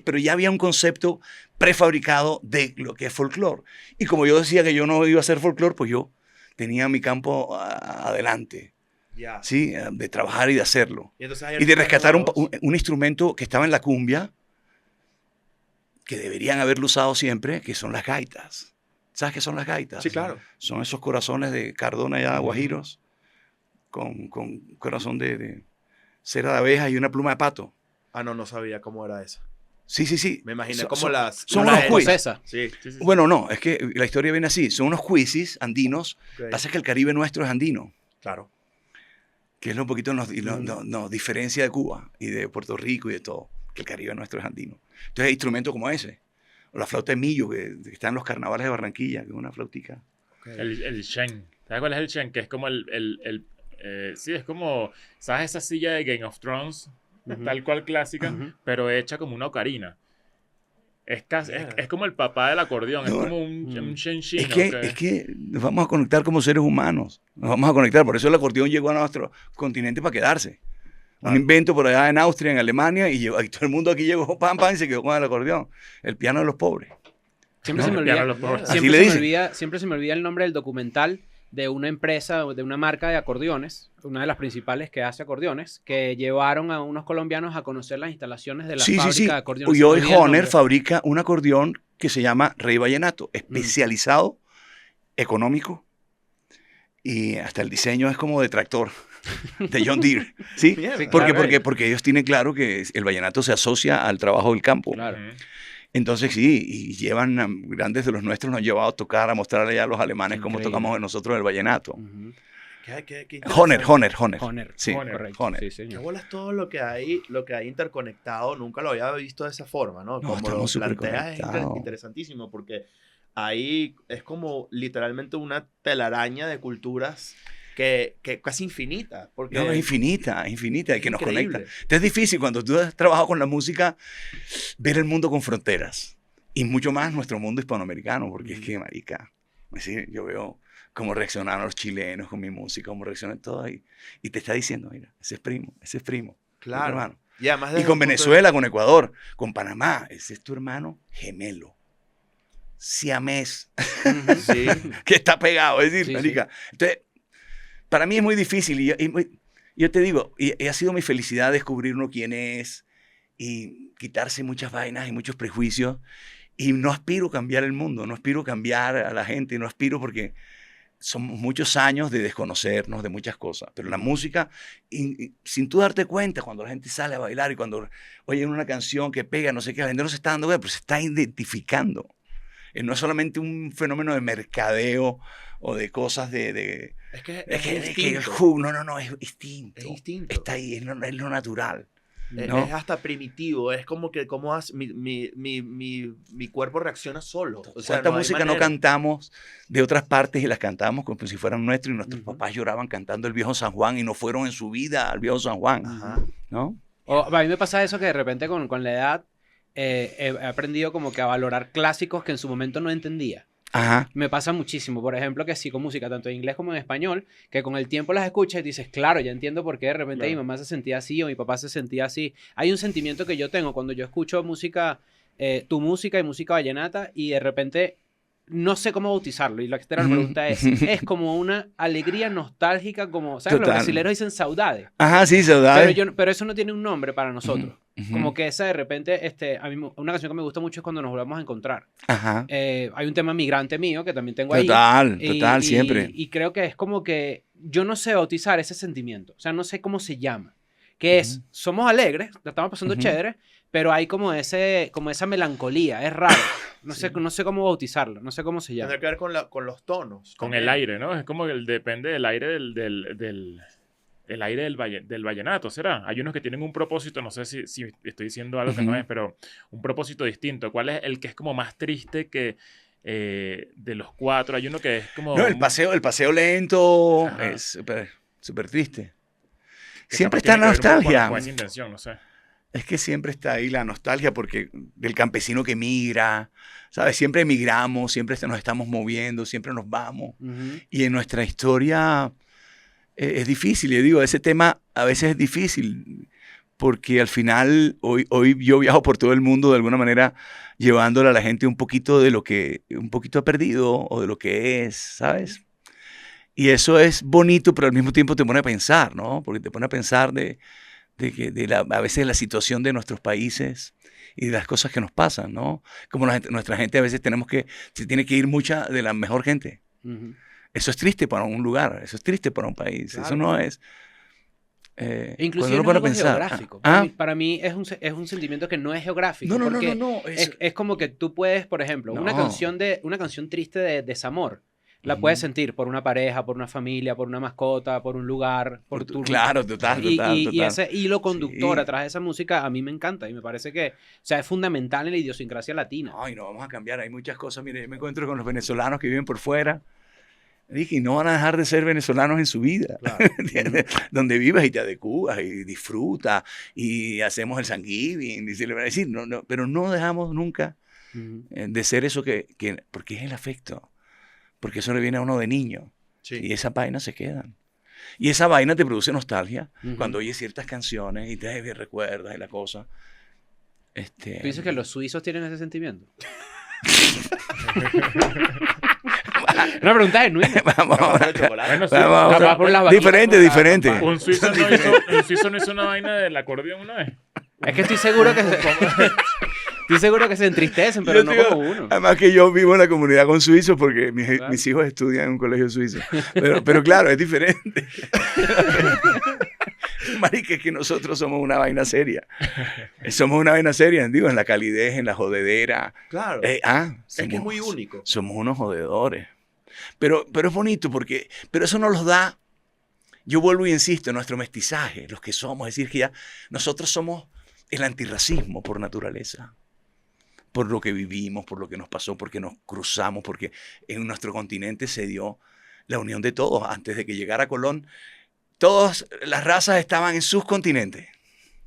pero ya había un concepto prefabricado de lo que es folclore. Y como yo decía que yo no iba a hacer folclore, pues yo tenía mi campo adelante, Ya. ¿sí? De trabajar y de hacerlo. Y, entonces hay Y de artistas rescatar nuevos. un instrumento que estaba en la cumbia, que deberían haberlo usado siempre, que son las gaitas. ¿Sabes qué son las gaitas? Sí, claro. Son esos corazones de Cardona ya guajiros, con corazón de cera de abeja y una pluma de pato. Ah, no sabía cómo era esa. Sí. Me imaginé Son- como son- las... son las unos quiz. escocesa. Sí. Sí, sí, sí. Bueno, no, es que la historia viene así. Son unos cuisis andinos. Ok. Pasa que el Caribe nuestro es andino, Claro. que es lo un poquito nos diferencia de Cuba y de Puerto Rico y de todo, que el Caribe nuestro es andino. Entonces hay instrumentos como ese, o la flauta de millo, que está en los carnavales de Barranquilla, que es una flautica. Ok. El Shen. ¿Sabes cuál es el Shen? Que es como sí, es como, ¿sabes esa silla de Game of Thrones? Tal cual clásica, pero hecha como una ocarina. Es como el papá del acordeón, es No, como un Shen chino. Es que nos vamos a conectar como seres humanos, nos vamos a conectar, por eso el acordeón llegó a nuestro continente para quedarse. Un invento por allá en Austria, en Alemania, y todo el mundo aquí llegó, pam, y se quedó con el acordeón. El piano de los pobres. Siempre No, se me el piano olvida. de los pobres. Así Siempre le se me dicen. olvida, siempre se me olvida el nombre del documental de una empresa, de una marca de acordeones, una de las principales que hace acordeones, que llevaron a unos colombianos a conocer las instalaciones de la fábrica de acordeones. Y hoy Se me olvida el Honer nombre. fabrica un acordeón que se llama Rey Vallenato, especializado, económico, y hasta el diseño es como de tractor, de John Deere. ¿Sí? Mierda. Sí, Porque, claro. porque ellos tienen claro que el vallenato se asocia al trabajo del campo. Claro. Entonces sí, y llevan, grandes de los nuestros nos han llevado a tocar, a mostrarle ya a los alemanes cómo Increíble. tocamos nosotros el vallenato. Ujú. Qué Honer. Honer. Sí, Correcto. Honer. Sí, Qué señor. bolas todo lo que hay interconectado, nunca lo había visto de esa forma, ¿no? No, Como lo estamos súper planteas es conectados. interesantísimo porque ahí es como literalmente una telaraña de culturas que casi infinita. Porque No, es infinita, y que nos increíble. conecta. Entonces es difícil cuando tú has trabajado con la música ver el mundo con fronteras y mucho más nuestro mundo hispanoamericano, porque es que, marica, es decir, yo veo cómo reaccionaron los chilenos con mi música, cómo reaccionan todos y te está diciendo, mira, ese es primo, Claro. hermano. Y además Y desde con un punto de- Venezuela, con Ecuador, con Panamá, ese es tu hermano gemelo, siamés, Sí. que está pegado, es decir, Sí, marica. Entonces, para mí es muy difícil yo te digo, y ha sido mi felicidad descubrir uno quién es y quitarse muchas vainas y muchos prejuicios y no aspiro a cambiar el mundo, no aspiro a cambiar a la gente, no aspiro porque son muchos años de desconocernos de muchas cosas, pero la música, sin tú darte cuenta, cuando la gente sale a bailar y cuando oyen una canción que pega, no sé qué, la gente no se está dando cuenta, pero se está identificando. No es solamente un fenómeno de mercadeo o de cosas Es que no, es distinto. Es distinto. Está ahí, es lo natural. Es ¿no? hasta primitivo, es como que mi cuerpo reacciona solo. O sea, ¿Cuánta no hay música no manera. cantamos de otras partes y las cantamos como si fueran nuestros y nuestros Ujú. papás lloraban cantando el Viejo San Juan y no fueron en su vida al Viejo San Juan, Ajá. ¿no? A mí me pasa eso que de repente con la edad he aprendido como que a valorar clásicos que en su momento no entendía. Ajá. Me pasa muchísimo, por ejemplo, que sí con música, tanto en inglés como en español, que con el tiempo las escuchas y dices, claro, ya entiendo por qué de repente Claro. mi mamá se sentía así o mi papá se sentía así. Hay un sentimiento que yo tengo cuando yo escucho música, tu música y música vallenata y de repente no sé cómo bautizarlo. Y la pregunta es como una alegría nostálgica, como, ¿sabes? Los Total. brasileños dicen saudade. Ajá, sí, saudade. Pero eso no tiene un nombre para nosotros. Ujú. Como que esa de repente, a mí una canción que me gusta mucho es Cuando nos volvamos a encontrar. Ajá. Hay un tema migrante mío que también tengo ahí. Total, total, siempre. Y creo que es como que yo no sé bautizar ese sentimiento. O sea, no sé cómo se llama. Que es, somos alegres, la estamos pasando Ujú. chévere, pero hay como esa melancolía. Es raro. No sé cómo bautizarlo. No sé cómo se llama. Tendrá que ver con los tonos. Con también. el aire, ¿no? Es como que depende del aire el aire del vallenato, ¿será? Hay unos que tienen un propósito, no sé si estoy diciendo algo que no Ujú. es, pero un propósito distinto. ¿Cuál es el que es como más triste que de los cuatro? Hay uno que es como... No, el paseo lento Ajá. es súper triste. que Siempre capaz está la tiene que ver un poco nostalgia. con esa intención, no sé. Es que siempre está ahí la nostalgia porque del campesino que migra, ¿sabes? Siempre emigramos, siempre nos estamos moviendo, siempre nos vamos. Ujú. Y en nuestra historia es difícil, yo digo, ese tema a veces es difícil porque al final hoy yo viajo por todo el mundo de alguna manera llevándole a la gente un poquito de lo que un poquito ha perdido o de lo que es, ¿sabes? Y eso es bonito, pero al mismo tiempo te pone a pensar, ¿no? Porque te pone a pensar a veces la situación de nuestros países y de las cosas que nos pasan, ¿no? Como nuestra gente a veces se tiene que ir mucha de la mejor gente. Ujú. Eso es triste para un lugar, eso es triste para un país, Claro. eso no es... Inclusive cuando uno no es pone a algo pensar, geográfico. ah, Para mí es un sentimiento que no es geográfico. no, porque es, es como que tú puedes, por ejemplo, una No. canción triste de desamor, la puedes sentir por una pareja, por una familia, por una mascota, por un lugar, por tu... claro, total, Y total. ese hilo conductor Sí. atrás de esa música a mí me encanta y me parece que, o sea, es fundamental en la idiosincrasia latina. Ay, no, vamos a cambiar, hay muchas cosas. Mire, yo me encuentro con los venezolanos que viven por fuera. Dije, y no van a dejar de ser venezolanos en su vida. Claro. ¿Entiendes? Donde vivas y te adecuas y disfrutas y hacemos el Thanksgiving. Y se le va a decir, no, pero no dejamos nunca Ujú. de ser eso porque es el afecto. Porque eso le viene a uno de niño. Sí. Y esa vaina se quedan. Y esa vaina te produce nostalgia Ujú. cuando oyes ciertas canciones y te recuerdas y la cosa. ¿Tú dices que los suizos tienen ese sentimiento? Una pregunta genuina. Vamos, Vamos a hacer chocolate. Bueno, sí, vamos, capaz por las vaquitas, diferente. un suizo no hizo una vaina del acordeón una vez. Es que estoy seguro que se entristecen, pero Yo no digo, como uno. Además que yo vivo en la comunidad con suizos porque Claro. mis hijos estudian en un colegio suizo. Pero claro, es diferente. Marica, es que nosotros somos una vaina seria. Somos una vaina seria, digo, en la calidez, en la jodedera. Claro. Es que es muy único. Somos unos jodedores. Pero es bonito pero eso nos los da, yo vuelvo y insisto, nuestro mestizaje, los que somos, es decir, que ya nosotros somos el antirracismo por naturaleza. Por lo que vivimos, por lo que nos pasó, porque nos cruzamos, porque en nuestro continente se dio la unión de todos. Antes de que llegara Colón, todas las razas estaban en sus continentes.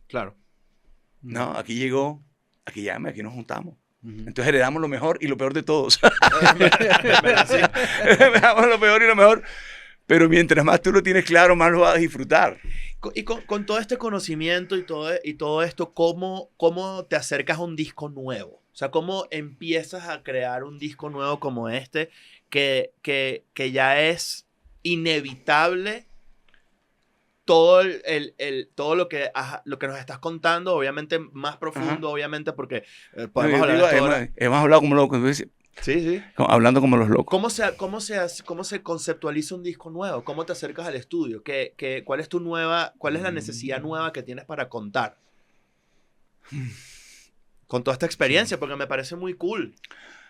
Claro. ¿No? Aquí llegó, aquí nos juntamos. Ujú. Entonces heredamos lo mejor y lo peor de todos. ¿Verdad? Sí. Heredamos lo peor y lo mejor. Pero mientras más tú lo tienes claro, más lo vas a disfrutar. Y con todo este conocimiento y todo esto, ¿cómo te acercas a un disco nuevo? O sea, ¿cómo empiezas a crear un disco nuevo como este que ya es inevitable todo todo lo que nos estás contando, obviamente más profundo, obviamente, porque podemos hablar de esto ahora. Hemos hablado como loco. Sí, sí. Hablando como los locos. ¿Cómo se conceptualiza un disco nuevo? ¿Cómo te acercas al estudio? ¿Cuál es la necesidad nueva que tienes para contar? Con toda esta experiencia, porque me parece muy cool.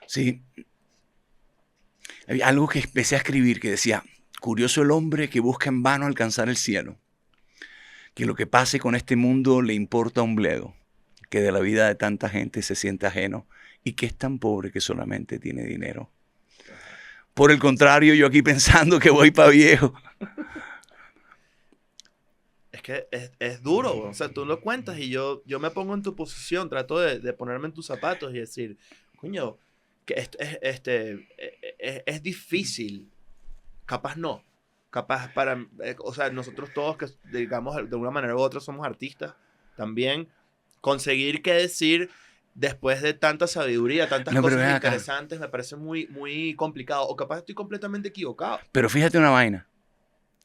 Sí. Había algo que empecé a escribir que decía, curioso el hombre que busca en vano alcanzar el cielo, que lo que pase con este mundo le importa un bledo, que de la vida de tanta gente se siente ajeno y que es tan pobre que solamente tiene dinero. Por el contrario, yo aquí pensando que voy para viejo. Es que es duro, o sea, tú lo cuentas y yo me pongo en tu posición, trato de ponerme en tus zapatos y decir, coño, que es difícil, capaz no, capaz o sea, nosotros todos que digamos de una manera u otra somos artistas, también conseguir qué decir después de tanta sabiduría, tantas No, pero cosas ven acá. interesantes, me parece muy, muy complicado, o capaz estoy completamente equivocado. Pero fíjate una vaina.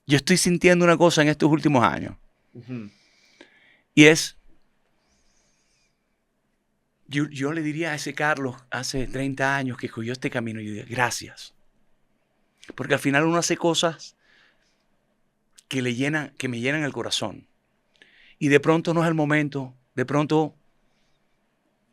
Yo estoy sintiendo una cosa en estos últimos años. Ujú. Y es, yo le diría a ese Carlos hace 30 años que escogió este camino, yo diría, gracias. Porque al final uno hace cosas que me llenan el corazón. Y de pronto no es el momento, de pronto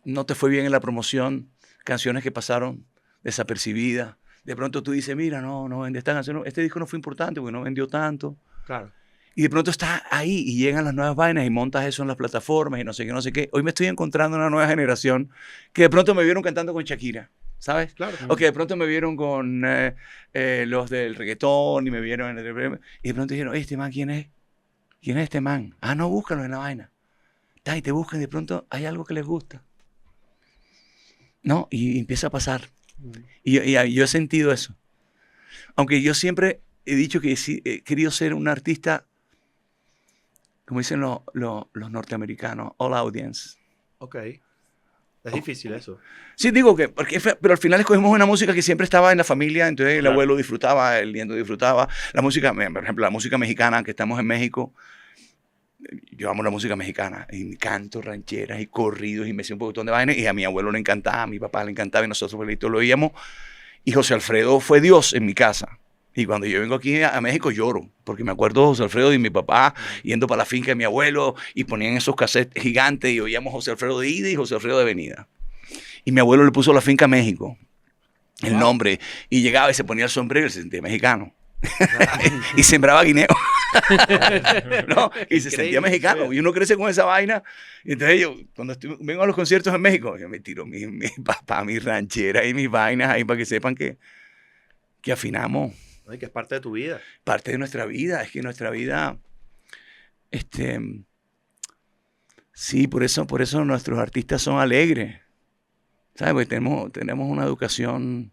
no te fue bien en la promoción, canciones que pasaron desapercibidas. De pronto tú dices, mira, no vende esta canción, este disco no fue importante porque no vendió tanto. Claro. Y de pronto estás ahí y llegan las nuevas vainas y montas eso en las plataformas y no sé qué, no sé qué. Hoy me estoy encontrando una nueva generación que de pronto me vieron cantando con Shakira, ¿sabes? Claro. O que de pronto me vieron con los del reggaetón y me vieron en el... Y de pronto dijeron, ¿este man quién es? ¿Quién es este man? Ah, no, búscalo en la vaina. Y te buscan y de pronto hay algo que les gusta. ¿No? Y empieza a pasar. Y yo he sentido eso. Aunque yo siempre he dicho que he querido ser un artista, como dicen los norteamericanos, all audience. Ok. Es difícil eso. Sí, digo que, pero al final escogimos una música que siempre estaba en la familia, entonces el Claro. abuelo disfrutaba, el nieto disfrutaba. La música, por ejemplo, la música mexicana, que estamos en México, yo amo la música mexicana, y canto rancheras y corridos, y me sé un poquitón de vainas, y a mi abuelo le encantaba, a mi papá le encantaba, y nosotros abuelitos lo oíamos, y José Alfredo fue Dios en mi casa. Y cuando yo vengo aquí a México lloro, porque me acuerdo de José Alfredo y mi papá yendo para la finca de mi abuelo y ponían esos cassettes gigantes y oíamos José Alfredo de ida y José Alfredo de venida. Y mi abuelo le puso la finca México, el nombre, y llegaba y se ponía el sombrero y se sentía mexicano. Y sembraba guineo. ¿No? Y se sentía mexicano. Y uno crece con esa vaina. Y entonces yo, cuando vengo a los conciertos en México, yo me tiro mi papá, mi ranchera y mis vainas ahí para que sepan que afinamos. Ay, que es parte de tu vida. Parte de nuestra vida. Es que nuestra vida, sí, por eso nuestros artistas son alegres. ¿Sabes? Porque tenemos una educación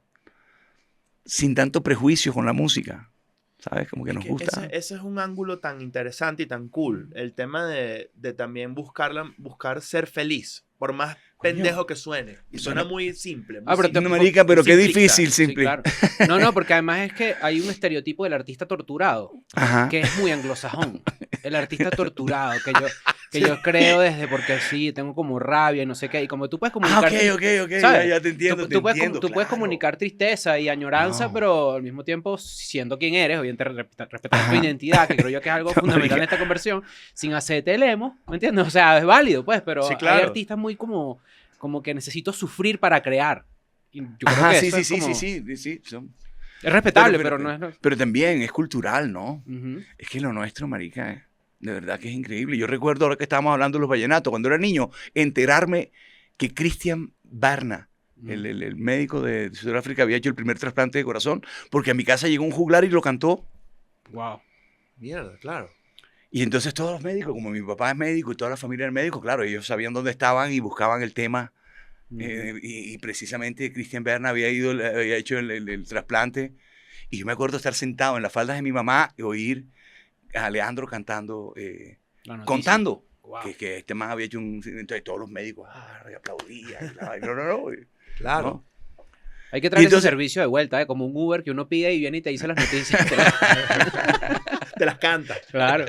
sin tanto prejuicio con la música. ¿Sabes? Como que nos gusta. Ese es un ángulo tan interesante y tan cool. El tema de también buscar ser feliz, por más pendejo que suene. Y suena muy simple. Muy pero simple. No, marica, pero qué Simplista. difícil, Sí, simple. claro. No, porque además es que hay un estereotipo del artista torturado, Ajá. que es muy anglosajón. El artista torturado, que yo creo desde porque sí, tengo como rabia y no sé qué. Y como tú puedes comunicar... Ok. ¿sabes? Ya te entiendo, Tú puedes claro. comunicar tristeza y añoranza, No. pero al mismo tiempo siendo quien eres, obviamente respetar tu Ajá. identidad, que creo yo que es algo fundamental en esta conversión, sin hacerte el emo, ¿me entiendes? O sea, es válido, pues, pero Sí, claro. hay artistas muy como que necesito sufrir para crear. Y yo creo Ajá, que sí, eso sí, es sí, como- sí. Es respetable, pero no es... Pero también es cultural, ¿no? Ujú. Es que lo nuestro, marica, de verdad que es increíble. Yo recuerdo ahora que estábamos hablando de los vallenatos, cuando era niño, enterarme que Christian Barna, el médico de Sudáfrica, había hecho el primer trasplante de corazón, porque a mi casa llegó un juglar y lo cantó. Wow. Mierda, claro. Y entonces todos los médicos, como mi papá es médico y toda la familia es médico, claro, ellos sabían dónde estaban y buscaban el tema. Y precisamente Christian Berna había hecho el trasplante. Y yo me acuerdo estar sentado en las faldas de mi mamá y oír a Alejandro cantando, La noticia. contando Wow. que este man había hecho un... Entonces todos los médicos y aplaudían. Claro. ¿no? Hay que traer Y entonces- ese servicio de vuelta, como un Uber que uno pide y viene y te dice las noticias. Te las canta. Claro.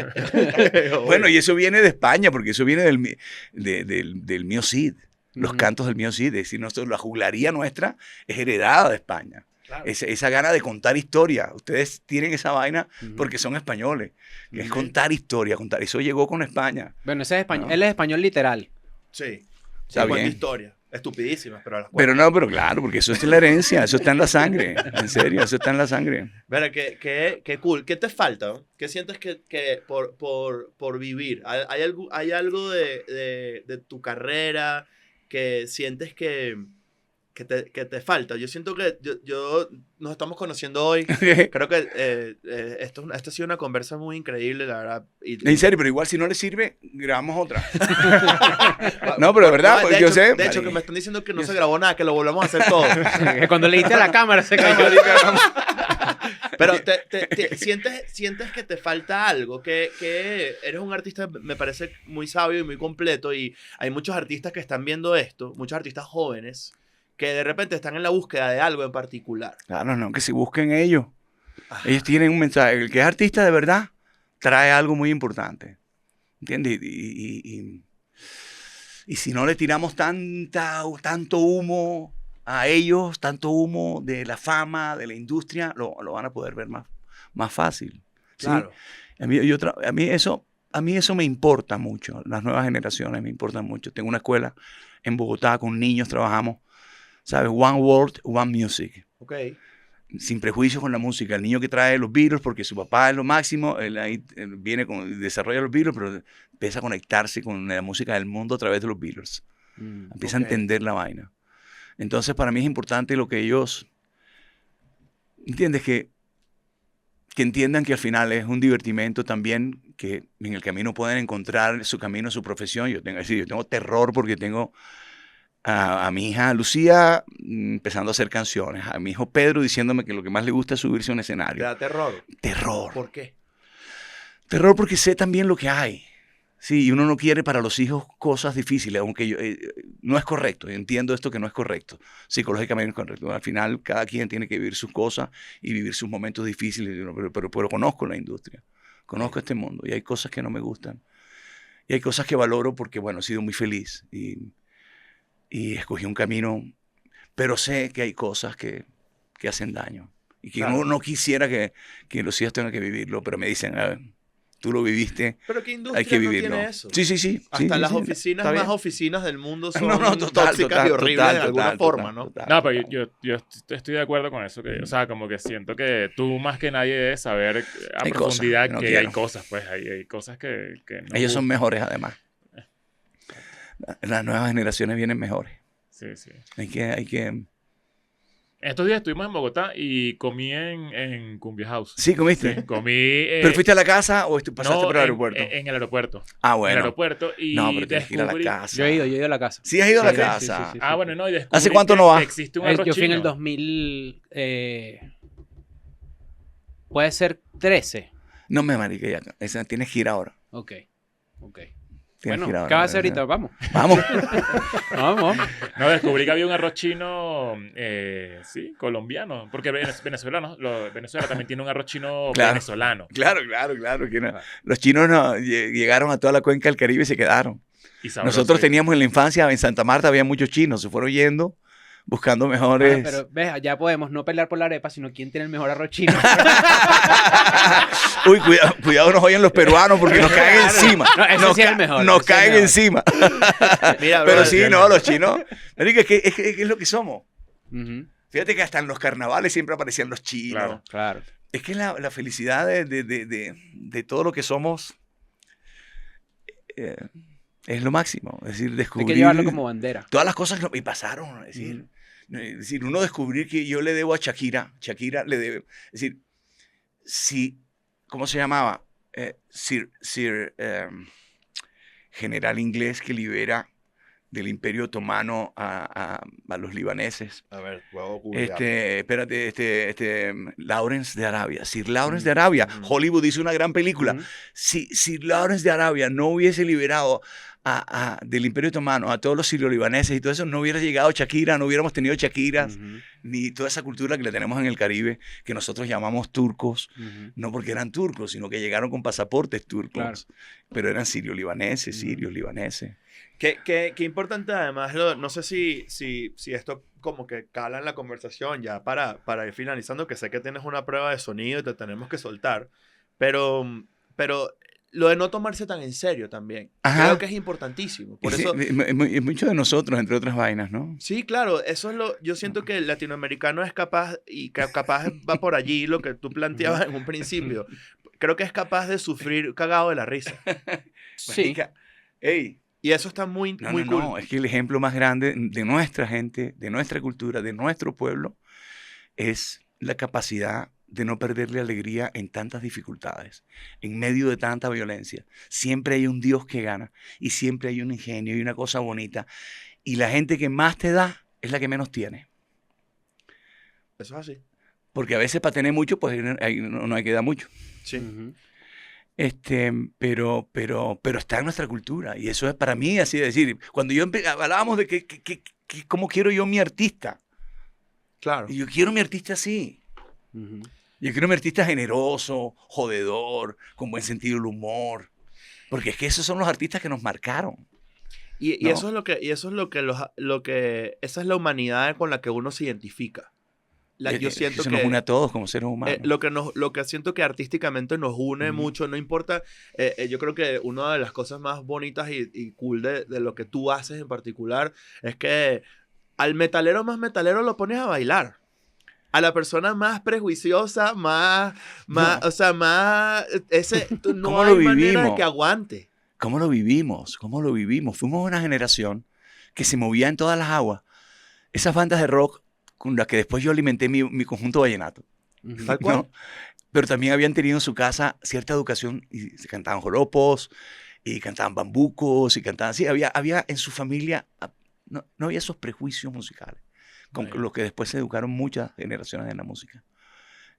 Bueno, y eso viene de España, porque eso viene del mío Cid. Los cantos del mío sí, es decir, la juglaría nuestra es heredada de España. Claro. Esa gana de contar historia. Ustedes tienen esa vaina porque son españoles. Que es contar historia, contar. Eso llegó con España. Bueno, ese es español. No. Él es español literal. Sí. Está Cuenta bien. historia. Estupidísimas, pero a las Pero no, pero claro, porque eso es la herencia, eso está en la sangre. En serio, eso está en la sangre. Mira, qué cool. ¿Qué te falta? ¿Qué sientes que por vivir? ¿Hay algo de tu carrera que sientes que te falta? Yo siento que yo nos estamos conociendo hoy. Creo que esto ha sido una conversa muy increíble, la verdad. En serio, pero igual si no le sirve, grabamos otra. No, pero de verdad, de yo hecho, sé. De hecho, que me están diciendo que no se grabó nada, que lo volvamos a hacer todo. Que cuando le diste a la cámara se cayó. Pero sientes que te falta algo, que eres un artista, me parece muy sabio y muy completo, y hay muchos artistas que están viendo esto, muchos artistas jóvenes, que de repente están en la búsqueda de algo en particular. Claro, no, que si busquen ellos. Ellos tienen un mensaje. El que es artista de verdad trae algo muy importante. ¿Entiendes? Y si no le tiramos tanto humo a ellos, tanto humo de la fama, de la industria, lo van a poder ver más fácil. ¿Sí? Claro. A mí eso me importa mucho. Las nuevas generaciones me importan mucho. Tengo una escuela en Bogotá con niños, trabajamos, ¿sabes? One World, One Music. Ok. Sin prejuicios con la música. El niño que trae los Beatles porque su papá es lo máximo, él viene desarrolla los Beatles, pero empieza a conectarse con la música del mundo a través de los Beatles. Empieza a entender la vaina. Entonces, para mí es importante lo que ellos, ¿entiendes? Que entiendan que al final es un divertimento también, que en el camino pueden encontrar su camino, su profesión. Yo tengo terror porque tengo a mi hija Lucía empezando a hacer canciones, a mi hijo Pedro diciéndome que lo que más le gusta es subirse a un ¿Te escenario. da terror? Terror. ¿Por qué? Terror porque sé también lo que hay. Sí, y uno no quiere para los hijos cosas difíciles, aunque no es correcto. Entiendo esto que no es correcto. Psicológicamente no es correcto. Al final, cada quien tiene que vivir sus cosas y vivir sus momentos difíciles. Pero conozco la industria, conozco este mundo. Y hay cosas que no me gustan. Y hay cosas que valoro porque, bueno, he sido muy feliz. Y escogí un camino. Pero sé que hay cosas que hacen daño. Y que Claro. no quisiera que los hijos tengan que vivirlo. Pero me dicen, a ver, tú lo viviste. Pero ¿qué industria Hay que no vivirlo. tiene eso? Sí. Hasta las sí, oficinas está más bien. oficinas del mundo son No, tóxicas y horribles de alguna forma, ¿no? No, pero yo estoy de acuerdo con eso. O sea, como que siento que tú más que nadie debes saber a Hay profundidad cosas que no que quiero. hay cosas, pues hay cosas que no. Ellos son mejores además. Las nuevas generaciones vienen mejores. Sí. Hay que... Estos días estuvimos en Bogotá y comí en Cumbia House. Sí, comiste. Sí, comí... ¿Pero fuiste a la casa o pasaste por el aeropuerto? En el aeropuerto. Ah, En el bueno. aeropuerto y No, pero tienes que ir a la descubrí- casa. Yo he ido a la casa. Sí, has ido a la Sí, casa. sí. Ah, bueno, no, y descubrí ¿Hace cuánto que no vas? existe un arroz Yo fui en el chino. 2000... puede ser 13. No me marique ya. Tienes que ir ahora. Ok. Tienes Bueno, que ir ahora. ¿qué vas a hacer ahorita? Vamos. Vamos. Vamos. No, descubrí que había un arroz chino, sí, colombiano. Porque Venezuela también tiene un arroz chino Claro. venezolano. Claro. Que no. Los chinos llegaron a toda la cuenca del Caribe y se quedaron. Y sabroso, Nosotros sí. teníamos en la infancia, en Santa Marta había muchos chinos. Se fueron yendo, buscando mejores... Pero ves, ya podemos no pelear por la arepa, sino quién tiene el mejor arroz chino. Uy, cuidado nos oyen los peruanos porque nos caen encima. No, ese nos sí es el mejor, Nos ese sí es el caen mejor. encima. Mira, Pero brother, sí, no, los chinos. Marica, es lo que somos. Ujú, Fíjate que hasta en los carnavales siempre aparecían los chinos. Claro. claro. Es que la felicidad de todo lo que somos es lo máximo. Es decir, Hay descubrir que llevarlo como bandera. todas las cosas que me pasaron. Es decir, uno descubrir que yo le debo a Shakira. Shakira le debe. Es decir, ¿cómo se llamaba? General inglés que libera del Imperio Otomano a los libaneses. A ver, puedo googlear. Lawrence de Arabia. Sir Lawrence de Arabia. Hollywood hizo una gran película. Ujú. Si Lawrence de Arabia no hubiese liberado del Imperio Otomano a todos los sirio-libaneses y todo eso, no hubiera llegado Shakira, no hubiéramos tenido Shakiras, ni toda esa cultura que le tenemos en el Caribe, que nosotros llamamos turcos, no porque eran turcos, sino que llegaron con pasaportes turcos, Claro. pero eran sirio-libaneses, sirios-libaneses. Qué importante además, no sé si esto como que cala en la conversación ya para ir finalizando, que sé que tienes una prueba de sonido y te tenemos que soltar, pero lo de no tomarse tan en serio también, Ajá. creo que es importantísimo. Por Sí, eso, es mucho de nosotros, entre otras vainas, ¿no? sí, claro, eso es yo siento que el latinoamericano es capaz, y que capaz va por allí lo que tú planteabas en un principio, creo que es capaz de sufrir cagado de la risa. Sí. Marica, ey, Y eso está muy cool. no, es que el ejemplo más grande de nuestra gente, de nuestra cultura, de nuestro pueblo, es la capacidad de no perderle alegría en tantas dificultades, en medio de tanta violencia. Siempre hay un Dios que gana y siempre hay un ingenio y una cosa bonita. Y la gente que más te da es la que menos tiene. Eso es así. Porque a veces para tener mucho, pues no hay que dar mucho. Sí. Ujú. Pero está en nuestra cultura. Y eso es para mí así de decir. Cuando hablábamos de cómo quiero yo mi artista. Claro. Y yo quiero mi artista así. Ujú. Yo quiero mi artista generoso, jodedor, con buen sentido del humor. Porque es que esos son los artistas que nos marcaron. Y ¿no? eso es lo que esa es la humanidad con la que uno se identifica. Yo siento eso que nos une a todos como seres humanos. lo que siento que artísticamente nos une mucho, no importa, yo creo que una de las cosas más bonitas y cool de lo que tú haces en particular es que al metalero más metalero lo pones a bailar. A la persona más prejuiciosa, o sea, no ¿Cómo hay lo manera de vivimos? que aguante. ¿Cómo lo vivimos? ¿Cómo lo vivimos? Fuimos una generación que se movía en todas las aguas. Esas bandas de rock con las que después yo alimenté mi conjunto vallenato. Ujú. Tal cual. ¿no? Pero también habían tenido en su casa cierta educación y se cantaban joropos y cantaban bambucos y cantaban así. Había en su familia, no había esos prejuicios musicales con los que después se educaron muchas generaciones en la música.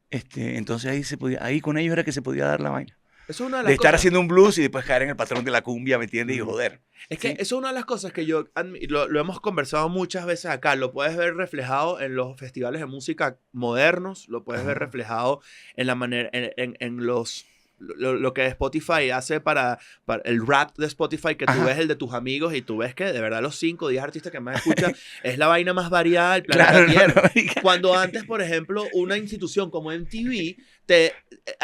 Entonces ahí con ellos era que se podía dar la vaina. Eso es una de De las estar cosas. haciendo un blues y después caer en el patrón de la cumbia, ¿me entiendes? Y joder. Es que Sí. eso es una de las cosas que lo hemos conversado muchas veces acá. Lo puedes ver reflejado en los festivales de música modernos, lo puedes ver reflejado en la manera, en lo que Spotify hace para el rap de Spotify, que tú Ajá. ves el de tus amigos y tú ves que de verdad los 5 o 10 artistas que más escuchas es la vaina más variada del planeta Claro, Tierra. marica. Cuando antes, por ejemplo, una institución como MTV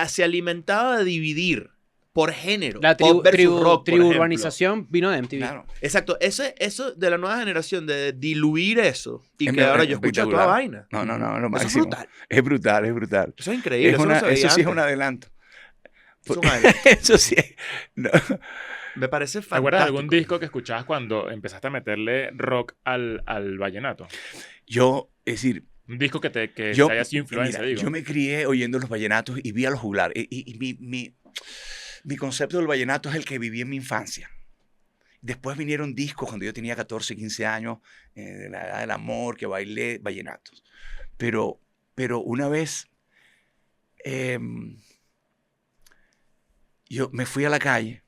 se alimentaba de dividir por género. La pop versus rock, por ejemplo. triburbanización vino de MTV. Claro. Exacto, eso de la nueva generación, de diluir eso y Es que ahora es yo escucho espectacular. toda vaina. No, lo Eso es máximo. brutal. Es brutal, es brutal. Eso es increíble. Eso, no se veía Eso sí es antes. un adelanto. Es un adelanto. Eso sí. No. Me parece ¿Te acuerdas de algún fantástico. disco que escuchabas cuando empezaste a meterle rock al vallenato? Yo, es decir, Un disco que te yo, haya sido influencia, mira, digo. yo me crié oyendo los vallenatos y vi a los juglar. Y mi concepto del vallenato es el que viví en mi infancia. Después vinieron discos cuando yo tenía 14, 15 años, de la edad del amor, que bailé vallenatos. Pero una vez yo me fui a la calle,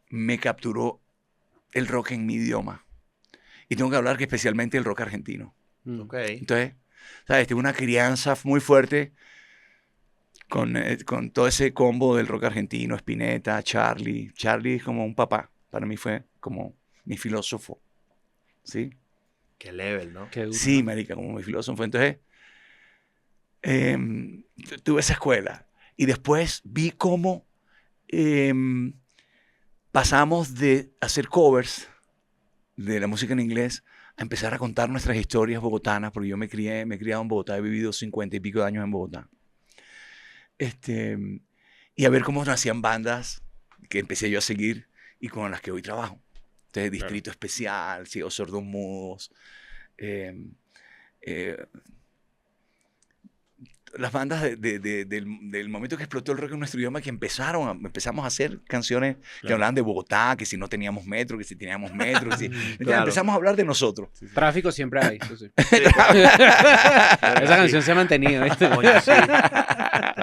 me capturó el rock en mi idioma. Y tengo que hablar que especialmente el rock argentino. Mm. Ok. Entonces, ¿sabes? Tuve una crianza muy fuerte con todo ese combo del rock argentino, Spinetta, Charlie. Charlie es como un papá. Para mí fue como mi filósofo. ¿Sí? Qué level, ¿no? Qué duro. Sí, marica, como mi filósofo. Entonces, tuve esa escuela. Y después vi cómo pasamos de hacer covers de la música en inglés a empezar a contar nuestras historias bogotanas, porque yo me he criado en Bogotá, he vivido 50 y pico de años en Bogotá. Y a ver cómo nacían bandas que empecé yo a seguir y con las que hoy trabajo. Entonces, Distrito Especial, Ciegos Sordos Mudos, las bandas del momento que explotó el rock en nuestro idioma, que empezamos a hacer canciones que hablaban de Bogotá, que si no teníamos metro, que si teníamos metro, que si, Claro. empezamos a hablar de nosotros. Tráfico siempre hay. Eso sí. Sí. Esa canción se ha mantenido, ¿viste? Coño, sí.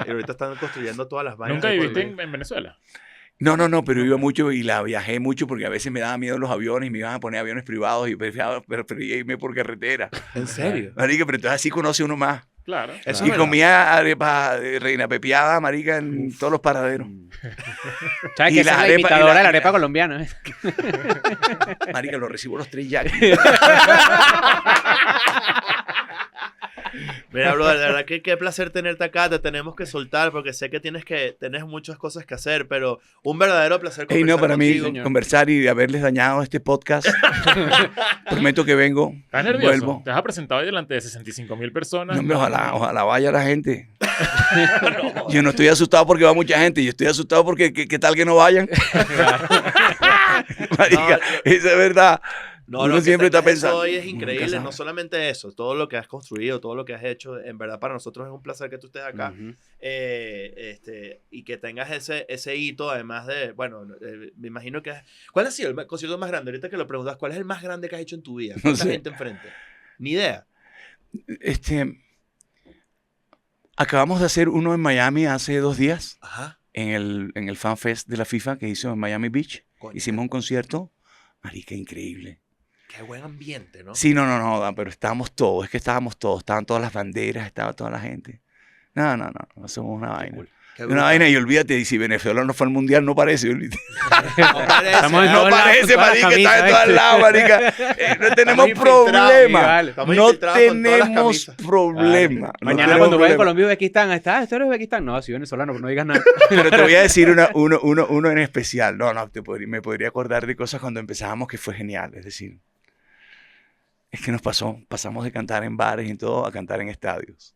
Y ahorita están construyendo todas las vainas. ¿Nunca de por viviste medio. en Venezuela? No, pero iba mucho y la viajé mucho porque a veces me daba miedo los aviones y me iban a poner aviones privados y prefería irme por carretera. ¿En serio? Marica, pero entonces así conoce uno más. Claro. Eso es Y verdad. comía arepa de reina pepiada, marica, en todos los paraderos. ¿Sabes Y que esa la es la arepa- imitadora y la- de la arepa colombiana? Marica, lo recibo los 3 ya. Mira, bro, de verdad que qué placer tenerte acá. Te tenemos que soltar porque sé que tienes muchas cosas que hacer, pero un verdadero placer Ey, conversar no, para mí, contigo. señor. conversar y haberles dañado este podcast. Prometo que vengo. ¿Estás nervioso? Vuelvo. Te has presentado ahí delante de 65,000 personas. No, hombre, ojalá vaya la gente. Yo no estoy asustado porque va mucha gente. Yo estoy asustado porque ¿qué tal que no vayan? Marica, eso es verdad. Uno que siempre está tengas eso pensando. hoy es nunca increíble. sabe. No solamente eso, todo lo que has construido, todo lo que has hecho. En verdad, para nosotros es un placer que tú estés acá. Ujú. Y que tengas ese hito, además de, bueno, me imagino que... ¿Cuál ha sido el concierto más grande? Ahorita que lo preguntas, ¿cuál es el más grande que has hecho en tu vida? No ¿Cuánta sé. gente enfrente? Ni idea. Acabamos de hacer uno en Miami hace 2 días, Ajá. en el Fan Fest de la FIFA que hizo en Miami Beach. Coño, Hicimos un concierto, marica, increíble. Qué buen ambiente, ¿no? Sí, no, Dan, pero estábamos todos, estaban todas las banderas, estaba toda la gente. No, somos una vaina. Cool. Qué Una brutal. vaina y olvídate, y si Venezuela no fue al mundial, no parece. No parece, Estamos en ¿no? No todos lados, parece, con todas las marica, está de camisas, todos ¿viste? lados, marica. No tenemos infiltrados, problema. vale. Estamos No infiltrados con todas las tenemos camisas. problema. No Mañana tenemos cuando vaya a problema. Colombia y Uzbekistán, ¿esto eres Uzbekistán? No, soy venezolano, pero no digas nada. Pero te voy a decir uno en especial. No, me podría acordar de cosas cuando empezábamos que fue genial. Es decir, es que pasamos de cantar en bares y todo a cantar en estadios.